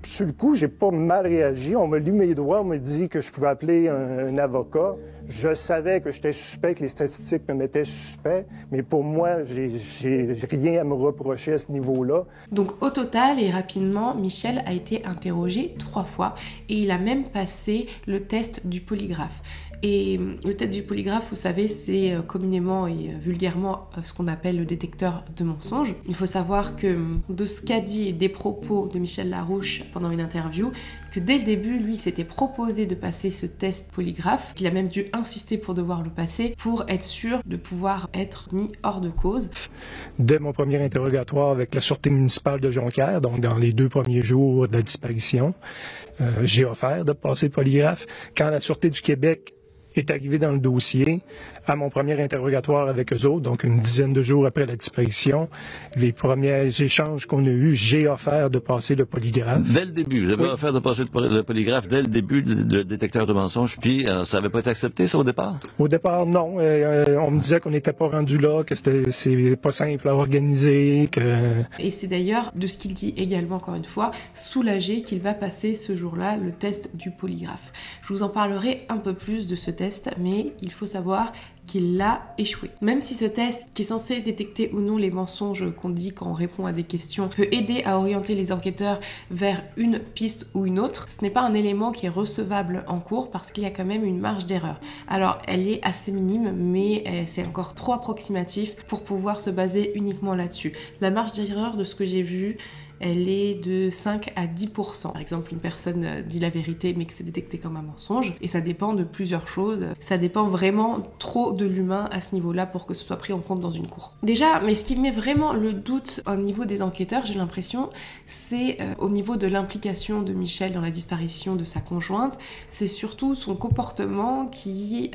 [SPEAKER 5] Sur le coup, j'ai pas mal réagi. On m'a lu mes droits, on m'a dit que je pouvais appeler un avocat. Je savais que j'étais suspect, que les statistiques me mettaient suspect, mais pour moi, j'ai rien à me reprocher à ce niveau-là.
[SPEAKER 1] Donc au total et rapidement, Michel a été interrogé 3 fois et il a même passé le test du polygraphe. Et le test du polygraphe, vous savez, c'est communément et vulgairement ce qu'on appelle le détecteur de mensonges. Il faut savoir que de ce qu'a dit et des propos de Michel Larouche pendant une interview, que dès le début, lui, s'était proposé de passer ce test polygraphe, qu'il a même dû insister pour devoir le passer, pour être sûr de pouvoir être mis hors de cause.
[SPEAKER 5] Dès mon premier interrogatoire avec la Sûreté municipale de Jonquière, donc dans les 2 premiers jours de la disparition, j'ai offert de passer le polygraphe. Quand la Sûreté du Québec est arrivé dans le dossier, à mon premier interrogatoire avec eux autres, donc une dizaine de jours après la disparition, les premiers échanges qu'on a eus, j'ai offert de passer le polygraphe.
[SPEAKER 7] Dès le début, vous avez offert de passer le polygraphe dès le début de détecteur de mensonges, puis ça n'avait pas été accepté, ça, au départ?
[SPEAKER 5] Au départ, non. On me disait qu'on n'était pas rendu là, que c'est pas simple à organiser, que...
[SPEAKER 1] Et c'est d'ailleurs, de ce qu'il dit également, encore une fois, soulagé qu'il va passer ce jour-là le test du polygraphe. Je vous en parlerai un peu plus de ce test, mais il faut savoir qu'il l'a échoué. Même si ce test, qui est censé détecter ou non les mensonges qu'on dit quand on répond à des questions, peut aider à orienter les enquêteurs vers une piste ou une autre, ce n'est pas un élément qui est recevable en cours parce qu'il y a quand même une marge d'erreur. Alors, elle est assez minime, mais c'est encore trop approximatif pour pouvoir se baser uniquement là-dessus. La marge d'erreur de ce que j'ai vu, elle est de 5 à 10%. Par exemple, une personne dit la vérité mais que c'est détecté comme un mensonge, et ça dépend de plusieurs choses. Ça dépend vraiment trop de l'humain à ce niveau-là pour que ce soit pris en compte dans une cour. Déjà, mais ce qui met vraiment le doute au niveau des enquêteurs, j'ai l'impression, c'est au niveau de l'implication de Michel dans la disparition de sa conjointe, c'est surtout son comportement qui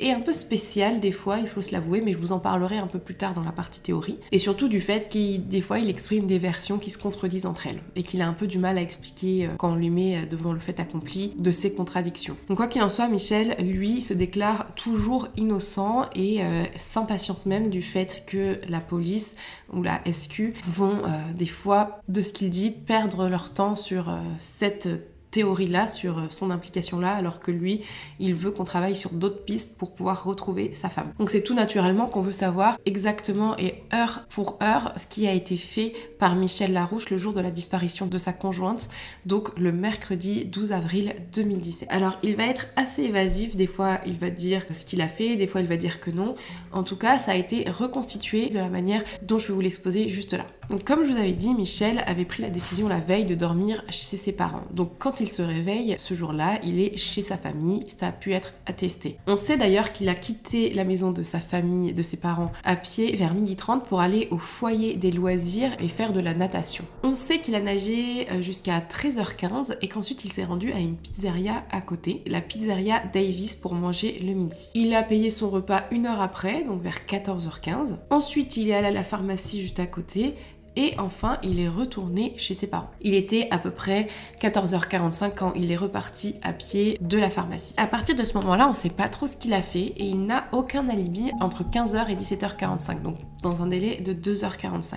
[SPEAKER 1] est un peu spécial des fois, il faut se l'avouer, mais je vous en parlerai un peu plus tard dans la partie théorie. Et surtout du fait des fois il exprime des versions qui se contredisent entre elles et qu'il a un peu du mal à expliquer quand on lui met devant le fait accompli de ces contradictions. Donc quoi qu'il en soit, Michel, lui, se déclare toujours innocent et s'impatiente même du fait que la police ou la SQ vont des fois, de ce qu'il dit, perdre leur temps sur cette théorie-là, sur son implication-là, alors que lui, il veut qu'on travaille sur d'autres pistes pour pouvoir retrouver sa femme. Donc c'est tout naturellement qu'on veut savoir exactement et heure pour heure ce qui a été fait par Michel Larouche le jour de la disparition de sa conjointe, donc le mercredi 12 avril 2017. Alors il va être assez évasif, des fois il va dire ce qu'il a fait, des fois il va dire que non. En tout cas, ça a été reconstitué de la manière dont je vais vous l'exposer juste là. Donc comme je vous avais dit, Michel avait pris la décision la veille de dormir chez ses parents. Donc quand il se réveille ce jour-là, il est chez sa famille, ça a pu être attesté. On sait d'ailleurs qu'il a quitté la maison de sa famille, de ses parents, à pied vers 12h30 pour aller au foyer des loisirs et faire de la natation. On sait qu'il a nagé jusqu'à 13h15 et qu'ensuite il s'est rendu à une pizzeria à côté, la pizzeria Davis, pour manger le midi. Il a payé son repas 1 heure après, donc vers 14h15. Ensuite, il est allé à la pharmacie juste à côté. Et enfin, il est retourné chez ses parents. Il était à peu près 14h45 quand il est reparti à pied de la pharmacie. À partir de ce moment-là, on ne sait pas trop ce qu'il a fait et il n'a aucun alibi entre 15h et 17h45, donc dans un délai de 2h45.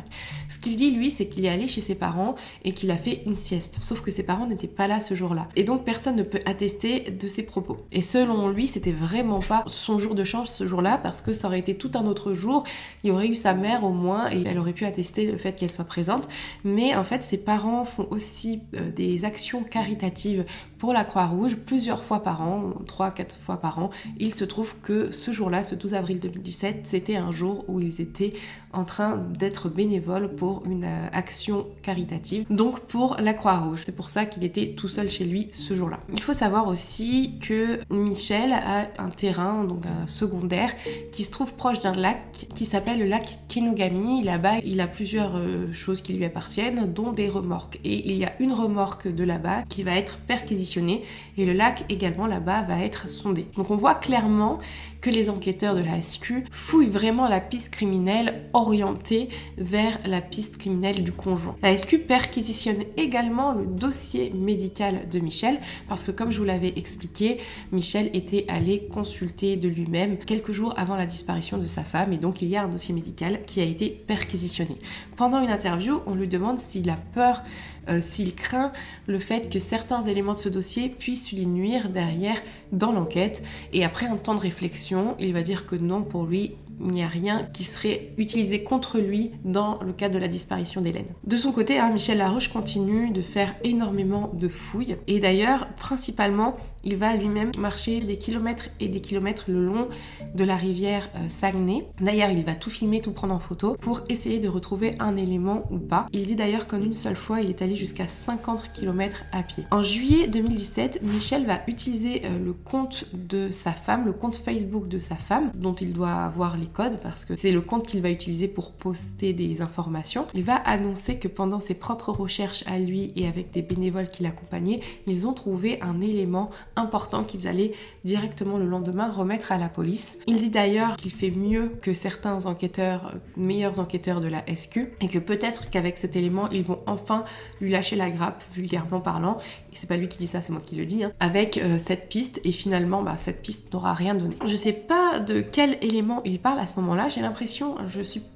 [SPEAKER 1] Ce qu'il dit, lui, c'est qu'il est allé chez ses parents et qu'il a fait une sieste, sauf que ses parents n'étaient pas là ce jour-là. Et donc, personne ne peut attester de ses propos. Et selon lui, c'était vraiment pas son jour de chance ce jour-là, parce que ça aurait été tout un autre jour. Il y aurait eu sa mère au moins et elle aurait pu attester le fait qu'elle soit présente, mais en fait ses parents font aussi des actions caritatives pour la Croix-Rouge plusieurs fois par an, 3-4 fois par an. Il se trouve que ce jour-là, ce 12 avril 2017, c'était un jour où ils étaient en train d'être bénévoles pour une action caritative, donc pour la Croix-Rouge. C'est pour ça qu'il était tout seul chez lui ce jour-là. Il faut savoir aussi que Michel a un terrain, donc un secondaire, qui se trouve proche d'un lac qui s'appelle le lac Kenogami. Là-bas, il a plusieurs choses qui lui appartiennent, dont des remorques. Et il y a une remorque de là-bas qui va être perquisitionnée et le lac également là-bas va être sondé. Donc on voit clairement que les enquêteurs de la SQ fouillent vraiment la piste criminelle orientée vers la piste criminelle du conjoint. La SQ perquisitionne également le dossier médical de Michel parce que, comme je vous l'avais expliqué, Michel était allé consulter de lui-même quelques jours avant la disparition de sa femme et donc il y a un dossier médical qui a été perquisitionné. Pendant une interview, on lui demande s'il a peur, s'il craint le fait que certains éléments de ce dossier puissent lui nuire derrière dans l'enquête. Et après un temps de réflexion, il va dire que non, pour lui, il n'y a rien qui serait utilisé contre lui dans le cadre de la disparition d'Hélène. De son côté, Michel Larouche continue de faire énormément de fouilles. Et d'ailleurs, principalement, il va lui-même marcher des kilomètres et des kilomètres le long de la rivière Saguenay. D'ailleurs, il va tout filmer, tout prendre en photo pour essayer de retrouver un élément ou pas. Il dit d'ailleurs qu'en une seule fois, il est allé jusqu'à 50 km à pied. En juillet 2017, Michel va utiliser le compte de sa femme, le compte Facebook de sa femme, dont il doit avoir les codes parce que c'est le compte qu'il va utiliser pour poster des informations. Il va annoncer que pendant ses propres recherches à lui et avec des bénévoles qui l'accompagnaient, ils ont trouvé un élément important qu'ils allaient directement le lendemain remettre à la police. Il dit d'ailleurs qu'il fait mieux que certains enquêteurs, meilleurs enquêteurs de la SQ, et que peut-être qu'avec cet élément, ils vont enfin lui lâcher la grappe, vulgairement parlant. Et c'est pas lui qui dit ça, c'est moi qui le dis, avec cette piste, et finalement, cette piste n'aura rien donné. Je sais pas de quel élément il parle à ce moment-là, j'ai l'impression,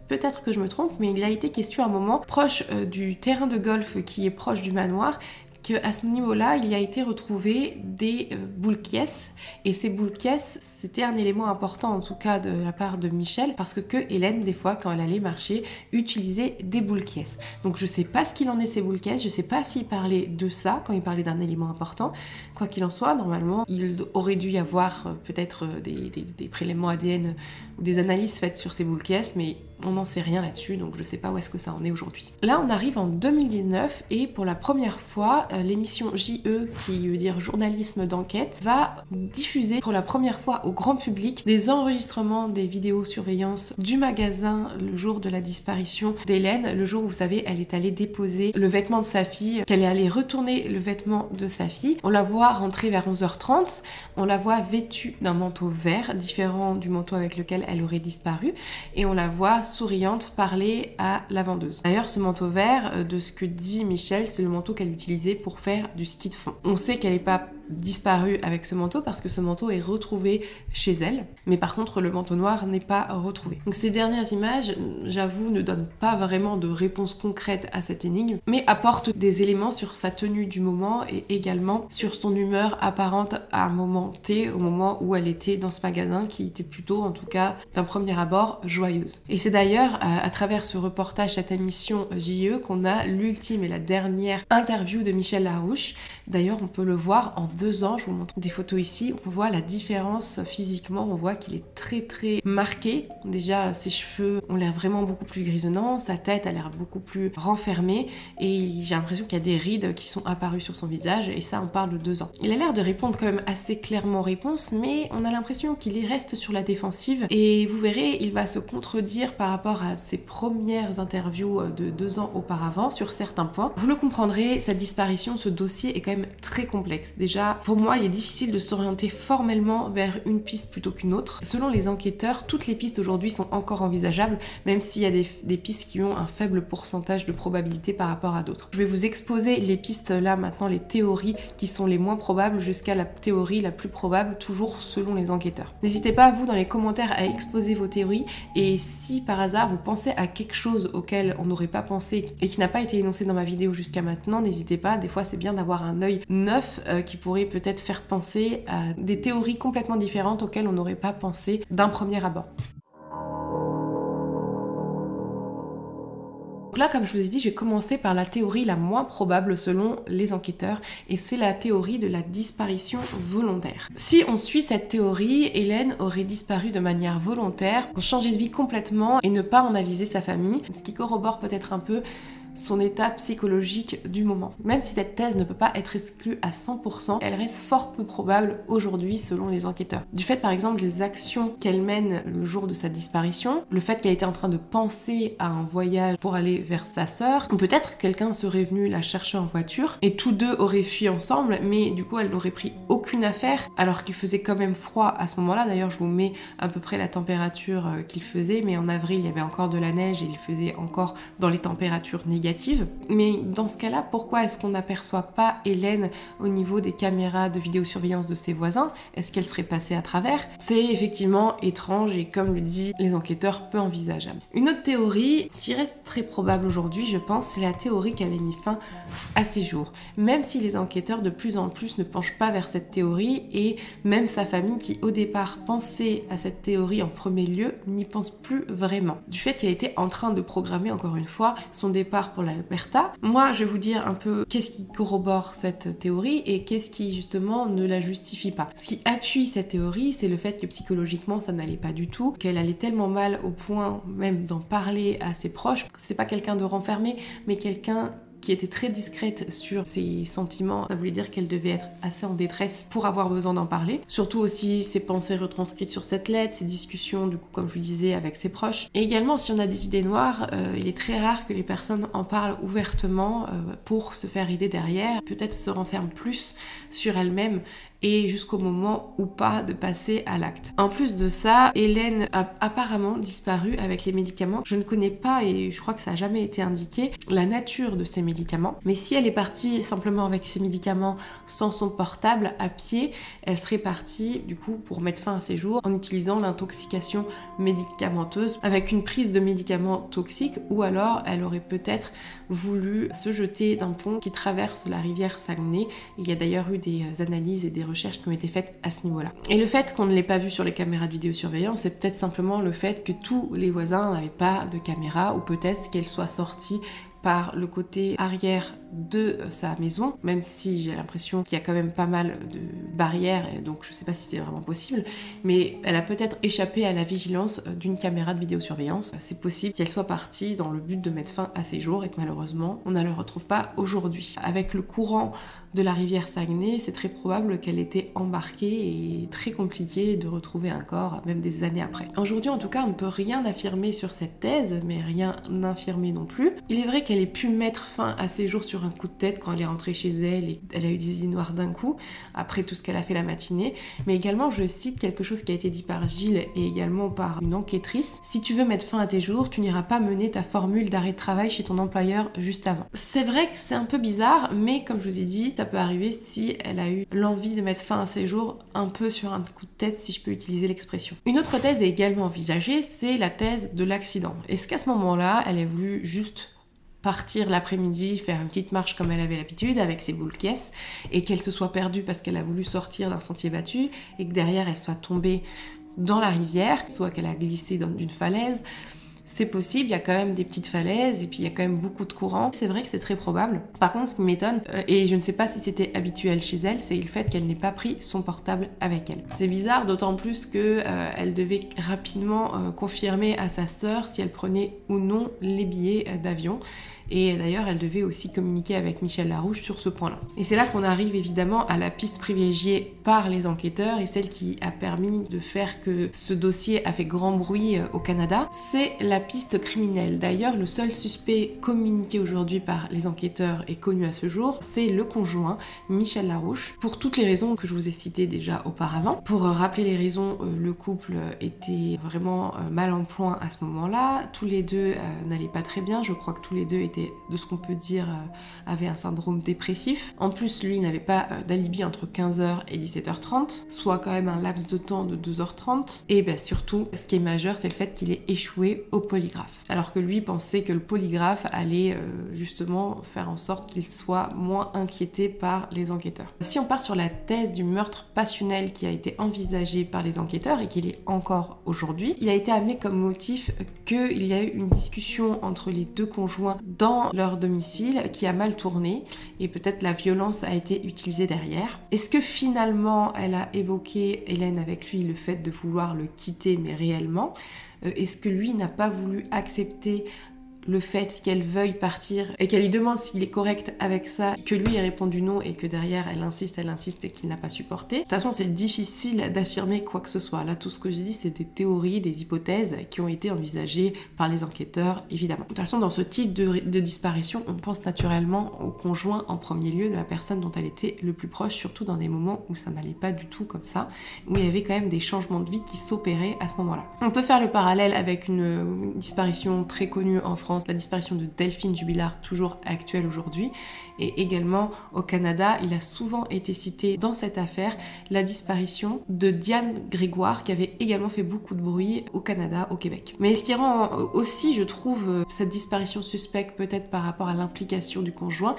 [SPEAKER 1] peut-être que je me trompe, mais il a été question à un moment proche du terrain de golf qui est proche du manoir, qu'à ce niveau-là, il a été retrouvé des boules caisses. Et ces boules caisses, c'était un élément important, en tout cas de la part de Michel, parce que Hélène, des fois, quand elle allait marcher, utilisait des boules caisses. Donc je sais pas ce qu'il en est ces boules caisses, je sais pas s'il parlait de ça, quand il parlait d'un élément important. Quoi qu'il en soit, normalement, il aurait dû y avoir peut-être des prélèvements ADN, des analyses faites sur ces boules caisses, mais on n'en sait rien là-dessus, donc je sais pas où est-ce que ça en est aujourd'hui. Là, on arrive en 2019 et pour la première fois, l'émission JE, qui veut dire journalisme d'enquête, va diffuser pour la première fois au grand public des enregistrements des vidéosurveillance du magasin le jour de la disparition d'Hélène, le jour où, vous savez, elle est allée déposer le vêtement de sa fille, qu'elle est allée retourner le vêtement de sa fille. On la voit rentrer vers 11h30, on la voit vêtue d'un manteau vert, différent du manteau avec lequel elle aurait disparu, et on la voit souriante parler à la vendeuse. D'ailleurs, ce manteau vert, de ce que dit Michel, c'est le manteau qu'elle utilisait pour faire du ski de fond. On sait qu'elle n'est pas disparue avec ce manteau parce que ce manteau est retrouvé chez elle, mais par contre le manteau noir n'est pas retrouvé. Donc ces dernières images, j'avoue, ne donnent pas vraiment de réponse concrète à cette énigme, mais apportent des éléments sur sa tenue du moment et également sur son humeur apparente à un moment T, au moment où elle était dans ce magasin, qui était plutôt, en tout cas d'un premier abord, joyeuse. Et c'est d'ailleurs à travers ce reportage, cette émission JE, qu'on a l'ultime et la dernière interview de Michel Larouche. D'ailleurs, on peut le voir en 2 ans. Je vous montre des photos ici. On voit la différence physiquement. On voit qu'il est très très marqué. Déjà, ses cheveux ont l'air vraiment beaucoup plus grisonnants. Sa tête a l'air beaucoup plus renfermée. Et j'ai l'impression qu'il y a des rides qui sont apparues sur son visage. Et ça, on parle de 2 ans. Il a l'air de répondre quand même assez clairement aux réponses, mais on a l'impression qu'il y reste sur la défensive. Et vous verrez, il va se contredire par rapport à ses premières interviews de 2 ans auparavant sur certains points. Vous le comprendrez, sa disparition, ce dossier est quand même très complexe. Déjà, pour moi, il est difficile de s'orienter formellement vers une piste plutôt qu'une autre. Selon les enquêteurs, toutes les pistes aujourd'hui sont encore envisageables, même s'il y a des pistes qui ont un faible pourcentage de probabilité par rapport à d'autres. Je vais vous exposer les pistes là maintenant, les théories qui sont les moins probables jusqu'à la théorie la plus probable, toujours selon les enquêteurs. N'hésitez pas, vous, dans les commentaires, à exposer vos théories, et si par hasard vous pensez à quelque chose auquel on n'aurait pas pensé et qui n'a pas été énoncé dans ma vidéo jusqu'à maintenant, n'hésitez pas, des fois c'est bien d'avoir un œil neuf qui pourrait peut-être faire penser à des théories complètement différentes auxquelles on n'aurait pas pensé d'un premier abord. Donc là, comme je vous ai dit, j'ai commencé par la théorie la moins probable selon les enquêteurs, et c'est la théorie de la disparition volontaire. Si on suit cette théorie, Hélène aurait disparu de manière volontaire pour changer de vie complètement et ne pas en aviser sa famille, ce qui corrobore peut-être un peu son état psychologique du moment. Même si cette thèse ne peut pas être exclue à 100%, elle reste fort peu probable aujourd'hui selon les enquêteurs. Du fait par exemple des actions qu'elle mène le jour de sa disparition, le fait qu'elle était en train de penser à un voyage pour aller vers sa sœur, ou peut-être quelqu'un serait venu la chercher en voiture et tous deux auraient fui ensemble, mais du coup elle n'aurait pris aucune affaire alors qu'il faisait quand même froid à ce moment-là. D'ailleurs je vous mets à peu près la température qu'il faisait, mais en avril il y avait encore de la neige et il faisait encore dans les températures négatives. Mais dans ce cas-là, pourquoi est-ce qu'on n'aperçoit pas Hélène au niveau des caméras de vidéosurveillance de ses voisins? Est-ce qu'elle serait passée à travers? C'est effectivement étrange et, comme le disent les enquêteurs, peu envisageable. Une autre théorie qui reste très probable aujourd'hui, je pense, c'est la théorie qu'elle ait mis fin à ses jours. Même si les enquêteurs de plus en plus ne penchent pas vers cette théorie, et même sa famille qui au départ pensait à cette théorie en premier lieu n'y pense plus vraiment. Du fait qu'elle était en train de programmer encore une fois son départ pour l'Alberta. Moi, je vais vous dire un peu qu'est-ce qui corrobore cette théorie et qu'est-ce qui justement ne la justifie pas. Ce qui appuie cette théorie, c'est le fait que psychologiquement ça n'allait pas du tout, qu'elle allait tellement mal au point même d'en parler à ses proches. C'est pas quelqu'un de renfermé, mais quelqu'un qui était très discrète sur ses sentiments. Ça voulait dire qu'elle devait être assez en détresse pour avoir besoin d'en parler. Surtout aussi ses pensées retranscrites sur cette lettre, ses discussions, du coup, comme je vous disais, avec ses proches. Et également, si on a des idées noires, il est très rare que les personnes en parlent ouvertement pour se faire aider derrière. Peut-être se renferment plus sur elles-mêmes et jusqu'au moment ou pas de passer à l'acte. En plus de ça, Hélène a apparemment disparu avec les médicaments. Je ne connais pas, et je crois que ça n'a jamais été indiqué, la nature de ces médicaments. Mais si elle est partie simplement avec ces médicaments sans son portable, à pied, elle serait partie du coup pour mettre fin à ses jours en utilisant l'intoxication médicamenteuse avec une prise de médicaments toxiques, ou alors elle aurait peut-être voulu se jeter d'un pont qui traverse la rivière Saguenay. Il y a d'ailleurs eu des analyses et des recherches qui ont été faites à ce niveau-là. Et le fait qu'on ne l'ait pas vu sur les caméras de vidéosurveillance, c'est peut-être simplement le fait que tous les voisins n'avaient pas de caméra, ou peut-être qu'elle soit sortie par le côté arrière de sa maison, même si j'ai l'impression qu'il y a quand même pas mal de barrières, et donc je sais pas si c'est vraiment possible, mais elle a peut-être échappé à la vigilance d'une caméra de vidéosurveillance. C'est possible si elle soit partie dans le but de mettre fin à ses jours et que malheureusement on ne le retrouve pas aujourd'hui. Avec le courant de la rivière Saguenay, c'est très probable qu'elle était embarquée et très compliqué de retrouver un corps, même des années après. Aujourd'hui, en tout cas, on ne peut rien affirmer sur cette thèse, mais rien infirmer non plus. Il est vrai qu'elle ait pu mettre fin à ses jours sur un coup de tête quand elle est rentrée chez elle et elle a eu des idées noires d'un coup, après tout ce qu'elle a fait la matinée, mais également, je cite quelque chose qui a été dit par Gilles et également par une enquêtrice: si tu veux mettre fin à tes jours, tu n'iras pas mener ta formule d'arrêt de travail chez ton employeur juste avant. C'est vrai que c'est un peu bizarre, mais comme je vous ai dit, ça peut arriver si elle a eu l'envie de mettre fin à ses jours un peu sur un coup de tête, si je peux utiliser l'expression. Une autre thèse est également envisagée, c'est la thèse de l'accident. Est-ce qu'à ce moment-là, elle a voulu juste partir l'après-midi, faire une petite marche comme elle avait l'habitude avec ses boules caisses, et qu'elle se soit perdue parce qu'elle a voulu sortir d'un sentier battu et que derrière elle soit tombée dans la rivière, soit qu'elle a glissé d'une falaise? C'est possible, il y a quand même des petites falaises et puis il y a quand même beaucoup de courant. C'est vrai que c'est très probable. Par contre, ce qui m'étonne, et je ne sais pas si c'était habituel chez elle, c'est le fait qu'elle n'ait pas pris son portable avec elle. C'est bizarre, d'autant plus que elle devait rapidement confirmer à sa sœur si elle prenait ou non les billets d'avion. Et d'ailleurs, elle devait aussi communiquer avec Michel Larouche sur ce point-là. Et c'est là qu'on arrive évidemment à la piste privilégiée par les enquêteurs et celle qui a permis de faire que ce dossier a fait grand bruit au Canada. C'est la piste criminelle. D'ailleurs, le seul suspect communiqué aujourd'hui par les enquêteurs et connu à ce jour, c'est le conjoint Michel Larouche. Pour toutes les raisons que je vous ai citées déjà auparavant. Pour rappeler les raisons, le couple était vraiment mal en point à ce moment-là. Tous les deux n'allaient pas très bien. Je crois que tous les deux étaient, de ce qu'on peut dire, avait un syndrome dépressif. En plus, lui n'avait pas d'alibi entre 15h et 17h30, soit quand même un laps de temps de 2h30. Et bien surtout, ce qui est majeur, c'est le fait qu'il ait échoué au polygraphe. Alors que lui pensait que le polygraphe allait justement faire en sorte qu'il soit moins inquiété par les enquêteurs. Si on part sur la thèse du meurtre passionnel qui a été envisagé par les enquêteurs et qu'il est encore aujourd'hui, il a été amené comme motif qu'il y a eu une discussion entre les deux conjoints dans leur domicile qui a mal tourné et peut-être la violence a été utilisée derrière. Est-ce que finalement elle a évoqué, Hélène, avec lui le fait de vouloir le quitter, mais réellement est-ce que lui n'a pas voulu accepter le fait qu'elle veuille partir et qu'elle lui demande s'il est correct avec ça, que lui ait répondu non et que derrière elle insiste et qu'il n'a pas supporté. De toute façon, c'est difficile d'affirmer quoi que ce soit. Là, tout ce que j'ai dit, c'est des théories, des hypothèses qui ont été envisagées par les enquêteurs, évidemment. De toute façon, dans ce type de disparition, on pense naturellement au conjoint en premier lieu de la personne dont elle était le plus proche, surtout dans des moments où ça n'allait pas du tout comme ça, où il y avait quand même des changements de vie qui s'opéraient à ce moment-là. On peut faire le parallèle avec une disparition très connue en France, la disparition de Delphine Jubilard, toujours actuelle aujourd'hui, et également au Canada, il a souvent été cité dans cette affaire la disparition de Diane Grégoire, qui avait également fait beaucoup de bruit au Canada, au Québec. Mais ce qui rend aussi, je trouve, cette disparition suspecte peut-être par rapport à l'implication du conjoint,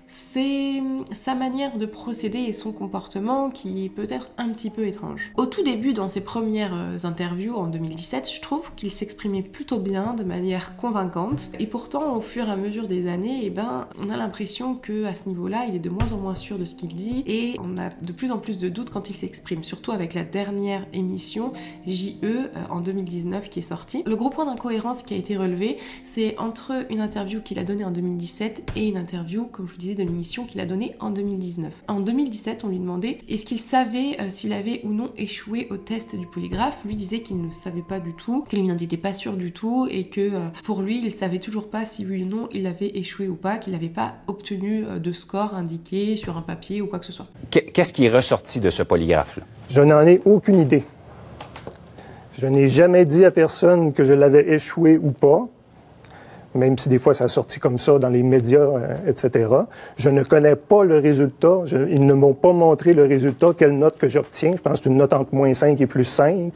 [SPEAKER 1] c'est sa manière de procéder et son comportement qui est peut-être un petit peu étrange. Au tout début, dans ses premières interviews en 2017, je trouve qu'il s'exprimait plutôt bien, de manière convaincante, et pourtant au fur et à mesure des années, on a l'impression qu'à ce niveau-là, il est de moins en moins sûr de ce qu'il dit et on a de plus en plus de doutes quand il s'exprime, surtout avec la dernière émission JE en 2019 qui est sortie. Le gros point d'incohérence qui a été relevé, c'est entre une interview qu'il a donnée en 2017 et une interview, comme je vous disais, de l'émission qu'il a donnée en 2019. En 2017, on lui demandait est-ce qu'il savait s'il avait ou non échoué au test du polygraphe. Lui disait qu'il ne savait pas du tout, qu'il n'en était pas sûr du tout et que pour lui, il savait toujours pas si oui ou non il avait échoué ou pas, qu'il n'avait pas obtenu de score indiqué sur un papier ou quoi que ce soit.
[SPEAKER 6] Qu'est-ce qui est ressorti de ce polygraphe-là?
[SPEAKER 5] Je n'en ai aucune idée. Je n'ai jamais dit à personne que je l'avais échoué ou pas. Même si des fois ça a sorti comme ça dans les médias, etc. Je ne connais pas le résultat. Ils ne m'ont pas montré le résultat, quelle note que j'obtiens. Je pense que c'est une note entre -5 et +5.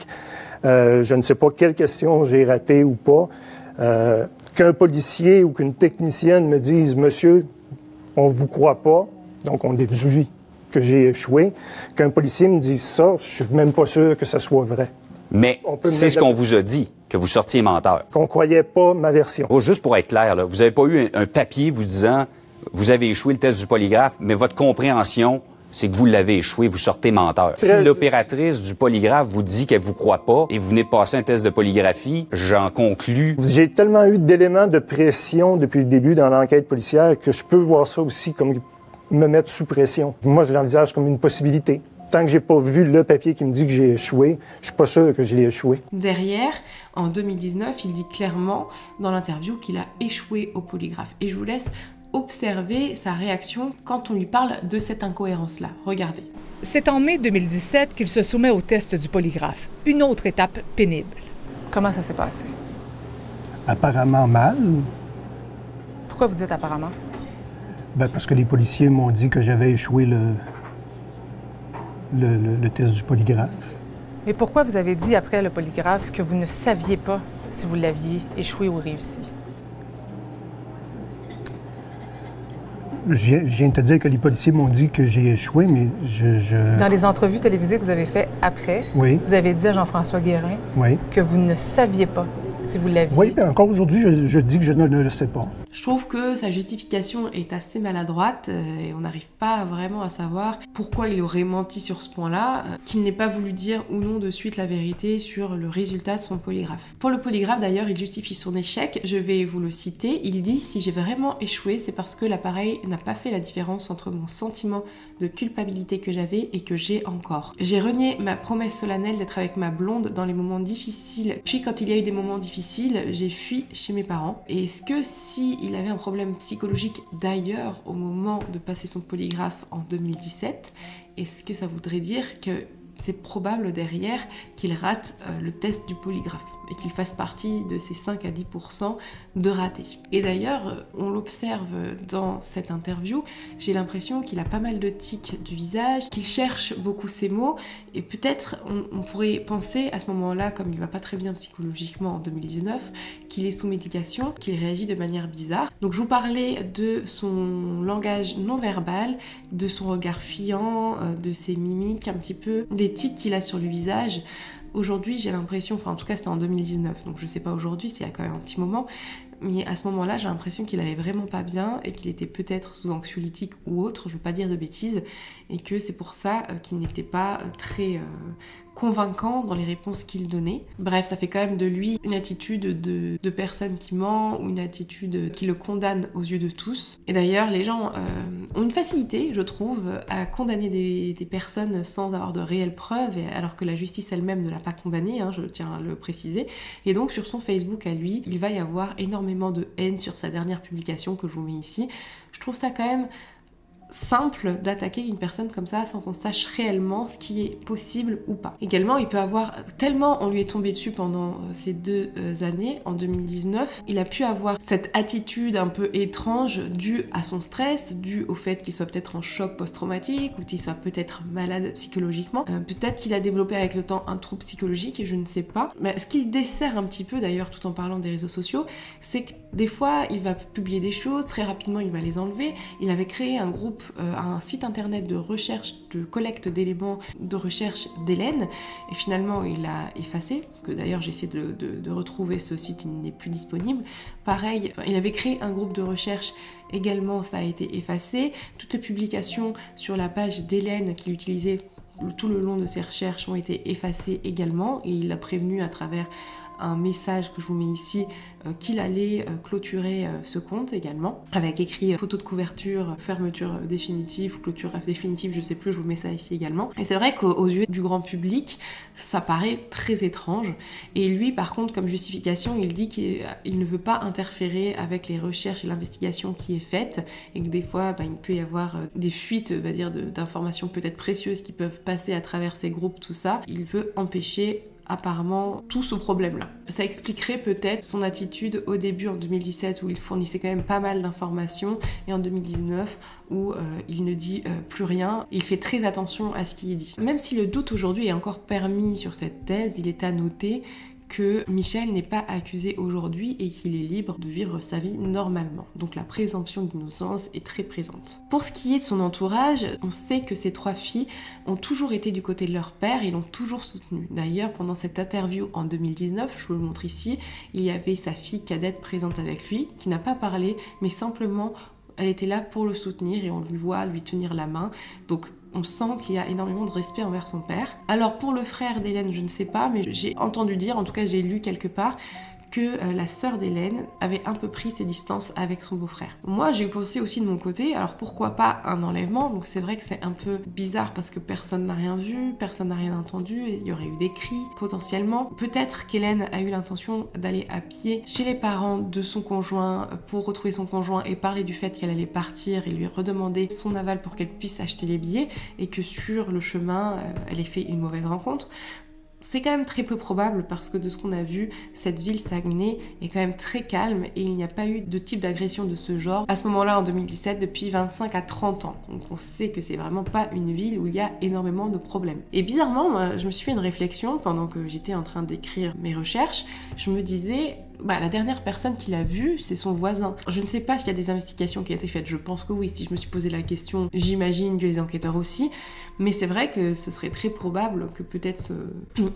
[SPEAKER 5] Je ne sais pas quelle question j'ai ratée ou pas. Qu'un policier ou qu'une technicienne me dise « Monsieur, on vous croit pas », donc on déduit que j'ai échoué. Qu'un policier me dise ça, je suis même pas sûr que ça soit vrai.
[SPEAKER 6] Mais c'est ce qu'on vous a dit, que vous sortiez menteur.
[SPEAKER 5] Qu'on croyait pas ma version.
[SPEAKER 6] Juste pour être clair, là, vous n'avez pas eu un papier vous disant vous avez échoué le test du polygraphe, mais votre compréhension, c'est que vous l'avez échoué, vous sortez menteur. Si l'opératrice du polygraphe vous dit qu'elle vous croit pas et vous venez de passer un test de polygraphie, j'en conclus.
[SPEAKER 5] J'ai tellement eu d'éléments de pression depuis le début dans l'enquête policière que je peux voir ça aussi comme me mettre sous pression. Moi, je l'envisage comme une possibilité. Tant que j'ai pas vu le papier qui me dit que j'ai échoué, je suis pas sûr que je l'ai échoué.
[SPEAKER 1] Derrière, en 2019, il dit clairement dans l'interview qu'il a échoué au polygraphe. Et je vous laisse observer sa réaction quand on lui parle de cette incohérence-là. Regardez.
[SPEAKER 8] C'est en mai 2017 qu'il se soumet au test du polygraphe. Une autre étape pénible. Comment ça s'est passé?
[SPEAKER 5] Apparemment mal.
[SPEAKER 8] Pourquoi vous dites apparemment?
[SPEAKER 5] Parce que les policiers m'ont dit que j'avais échoué le test du polygraphe.
[SPEAKER 8] Mais pourquoi vous avez dit après le polygraphe que vous ne saviez pas si vous l'aviez échoué ou réussi?
[SPEAKER 5] Je viens de te dire que les policiers m'ont dit que j'ai échoué, mais
[SPEAKER 8] Dans les entrevues télévisées que vous avez faites après,
[SPEAKER 5] oui,
[SPEAKER 8] vous avez dit à Jean-François Guérin
[SPEAKER 5] oui,
[SPEAKER 8] que vous ne saviez pas si vous l'aviez?
[SPEAKER 5] Oui, mais encore aujourd'hui, je dis que je ne le sais pas.
[SPEAKER 1] Je trouve que sa justification est assez maladroite et on n'arrive pas vraiment à savoir pourquoi il aurait menti sur ce point-là, qu'il n'ait pas voulu dire ou non de suite la vérité sur le résultat de son polygraphe. Pour le polygraphe d'ailleurs, il justifie son échec, je vais vous le citer, il dit « Si j'ai vraiment échoué, c'est parce que l'appareil n'a pas fait la différence entre mon sentiment de culpabilité que j'avais et que j'ai encore. J'ai renié ma promesse solennelle d'être avec ma blonde dans les moments difficiles, puis quand il y a eu des moments difficiles, j'ai fui chez mes parents. Et est-ce que si il avait un problème psychologique d'ailleurs au moment de passer son polygraphe en 2017, est-ce que ça voudrait dire que c'est probable derrière qu'il rate le test du polygraphe et qu'il fasse partie de ces 5 à 10% de ratés. Et d'ailleurs, on l'observe dans cette interview, j'ai l'impression qu'il a pas mal de tics du visage, qu'il cherche beaucoup ses mots, et peut-être on pourrait penser à ce moment-là, comme il va pas très bien psychologiquement en 2019, qu'il est sous médication, qu'il réagit de manière bizarre. Donc je vous parlais de son langage non verbal, de son regard fuyant, de ses mimiques un petit peu, des tics qu'il a sur le visage. Aujourd'hui, j'ai l'impression, enfin en tout cas c'était en 2019, donc je sais pas aujourd'hui, c'est il y a quand même un petit moment, mais à ce moment-là, j'ai l'impression qu'il allait vraiment pas bien et qu'il était peut-être sous anxiolytique ou autre, je veux pas dire de bêtises, et que c'est pour ça qu'il n'était pas très convaincant dans les réponses qu'il donnait. Bref, ça fait quand même de lui une attitude de personne qui ment ou une attitude qui le condamne aux yeux de tous. Et d'ailleurs, les gens ont une facilité, je trouve, à condamner des personnes sans avoir de réelles preuves, alors que la justice elle-même ne l'a pas condamné, je tiens à le préciser. Et donc sur son Facebook à lui, il va y avoir énormément de haine sur sa dernière publication que je vous mets ici. Je trouve ça quand même simple d'attaquer une personne comme ça sans qu'on sache réellement ce qui est possible ou pas. Également, il peut avoir, tellement on lui est tombé dessus pendant ces 2 années, en 2019, il a pu avoir cette attitude un peu étrange due à son stress, due au fait qu'il soit peut-être en choc post-traumatique ou qu'il soit peut-être malade psychologiquement. Peut-être qu'il a développé avec le temps un trouble psychologique, je ne sais pas. Mais ce qu'il dessert un petit peu d'ailleurs tout en parlant des réseaux sociaux, c'est que des fois il va publier des choses, très rapidement il va les enlever. Il avait créé un groupe, un site internet de recherche, de collecte d'éléments de recherche d'Hélène, et finalement il l'a effacé, parce que d'ailleurs j'ai essayé de retrouver ce site, il n'est plus disponible. Pareil, il avait créé un groupe de recherche, également ça a été effacé. Toutes les publications sur la page d'Hélène qu'il utilisait tout le long de ses recherches ont été effacées également, et il l'a prévenu à travers un message que je vous mets ici qu'il allait clôturer ce compte également, avec écrit photo de couverture, fermeture définitive ou clôture définitive, je sais plus, je vous mets ça ici également. Et c'est vrai qu'aux yeux du grand public, ça paraît très étrange. Et lui, par contre, comme justification, il dit qu'il ne veut pas interférer avec les recherches et l'investigation qui est faite, et que des fois, il peut y avoir des fuites, on va dire, d'informations peut-être précieuses qui peuvent passer à travers ces groupes, tout ça. Il veut empêcher apparemment tout ce problème-là. Ça expliquerait peut-être son attitude au début en 2017 où il fournissait quand même pas mal d'informations, et en 2019 où il ne dit plus rien. Il fait très attention à ce qu'il dit. Même si le doute aujourd'hui est encore permis sur cette thèse, il est à noter que Michel n'est pas accusé aujourd'hui et qu'il est libre de vivre sa vie normalement. Donc la présomption d'innocence est très présente. Pour ce qui est de son entourage, on sait que ces 3 filles ont toujours été du côté de leur père et l'ont toujours soutenu. D'ailleurs, pendant cette interview en 2019, je vous le montre ici, il y avait sa fille cadette présente avec lui, qui n'a pas parlé, mais simplement elle était là pour le soutenir et on lui voit lui tenir la main. Donc on sent qu'il y a énormément de respect envers son père. Alors pour le frère d'Hélène, je ne sais pas, mais j'ai entendu dire, en tout cas j'ai lu quelque part, que la sœur d'Hélène avait un peu pris ses distances avec son beau-frère. Moi, j'ai pensé aussi de mon côté, alors pourquoi pas un enlèvement? Donc c'est vrai que c'est un peu bizarre parce que personne n'a rien vu, personne n'a rien entendu, et il y aurait eu des cris potentiellement. Peut-être qu'Hélène a eu l'intention d'aller à pied chez les parents de son conjoint pour retrouver son conjoint et parler du fait qu'elle allait partir et lui redemander son aval pour qu'elle puisse acheter les billets, et que sur le chemin, elle ait fait une mauvaise rencontre. C'est quand même très peu probable parce que de ce qu'on a vu, cette ville Saguenay est quand même très calme et il n'y a pas eu de type d'agression de ce genre à ce moment-là en 2017 depuis 25 à 30 ans. Donc on sait que c'est vraiment pas une ville où il y a énormément de problèmes. Et bizarrement, moi, je me suis fait une réflexion pendant que j'étais en train d'écrire mes recherches. Je me disais,
[SPEAKER 9] La dernière personne qui l'a vu, c'est son voisin. Je ne sais pas s'il y a des investigations qui ont été faites, je pense que oui, si je me suis posé la question, j'imagine que les enquêteurs aussi, mais c'est vrai que ce serait très probable que peut-être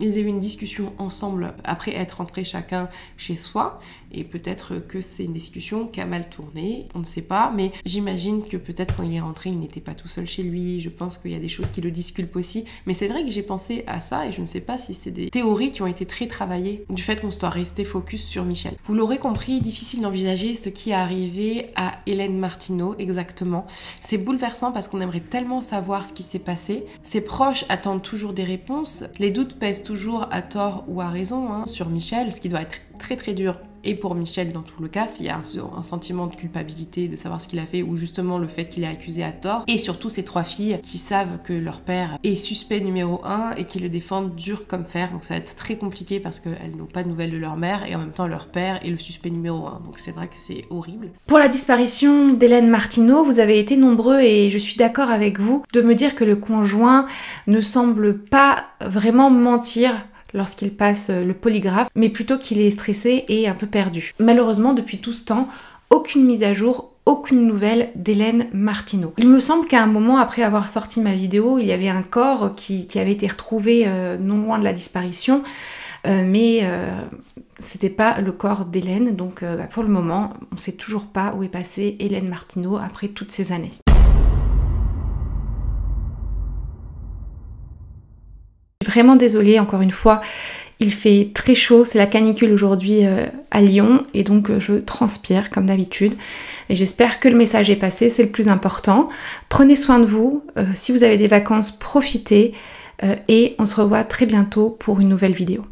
[SPEAKER 9] ils aient eu une discussion ensemble après être rentrés chacun chez soi, et peut-être que c'est une discussion qui a mal tourné, on ne sait pas, mais j'imagine que peut-être quand il est rentré, il n'était pas tout seul chez lui, je pense qu'il y a des choses qui le disculpent aussi, mais c'est vrai que j'ai pensé à ça, et je ne sais pas si c'est des théories qui ont été très travaillées, du fait qu'on se doit rester focus sur Michel. Vous l'aurez compris, difficile d'envisager ce qui est arrivé à Hélène Martineau exactement. C'est bouleversant parce qu'on aimerait tellement savoir ce qui s'est passé. Ses proches attendent toujours des réponses. Les doutes pèsent toujours à tort ou à raison sur Michel, ce qui doit être très très dur. Et pour Michel, dans tout le cas, s'il y a un sentiment de culpabilité de savoir ce qu'il a fait, ou justement le fait qu'il est accusé à tort, et surtout ces 3 filles qui savent que leur père est suspect numéro 1 et qui le défendent dur comme fer, donc ça va être très compliqué parce qu'elles n'ont pas de nouvelles de leur mère, et en même temps leur père est le suspect numéro 1, donc c'est vrai que c'est horrible.
[SPEAKER 1] Pour la disparition d'Hélène Martineau, vous avez été nombreux, et je suis d'accord avec vous, de me dire que le conjoint ne semble pas vraiment mentir lorsqu'il passe le polygraphe, mais plutôt qu'il est stressé et un peu perdu. Malheureusement, depuis tout ce temps, aucune mise à jour, aucune nouvelle d'Hélène Martineau. Il me semble qu'à un moment, après avoir sorti ma vidéo, il y avait un corps qui avait été retrouvé non loin de la disparition, mais c'était pas le corps d'Hélène, donc pour le moment, on sait toujours pas où est passée Hélène Martineau après toutes ces années. Je suis vraiment désolée, encore une fois, il fait très chaud, c'est la canicule aujourd'hui à Lyon, et donc je transpire comme d'habitude. Et j'espère que le message est passé, c'est le plus important. Prenez soin de vous, si vous avez des vacances, profitez, et on se revoit très bientôt pour une nouvelle vidéo.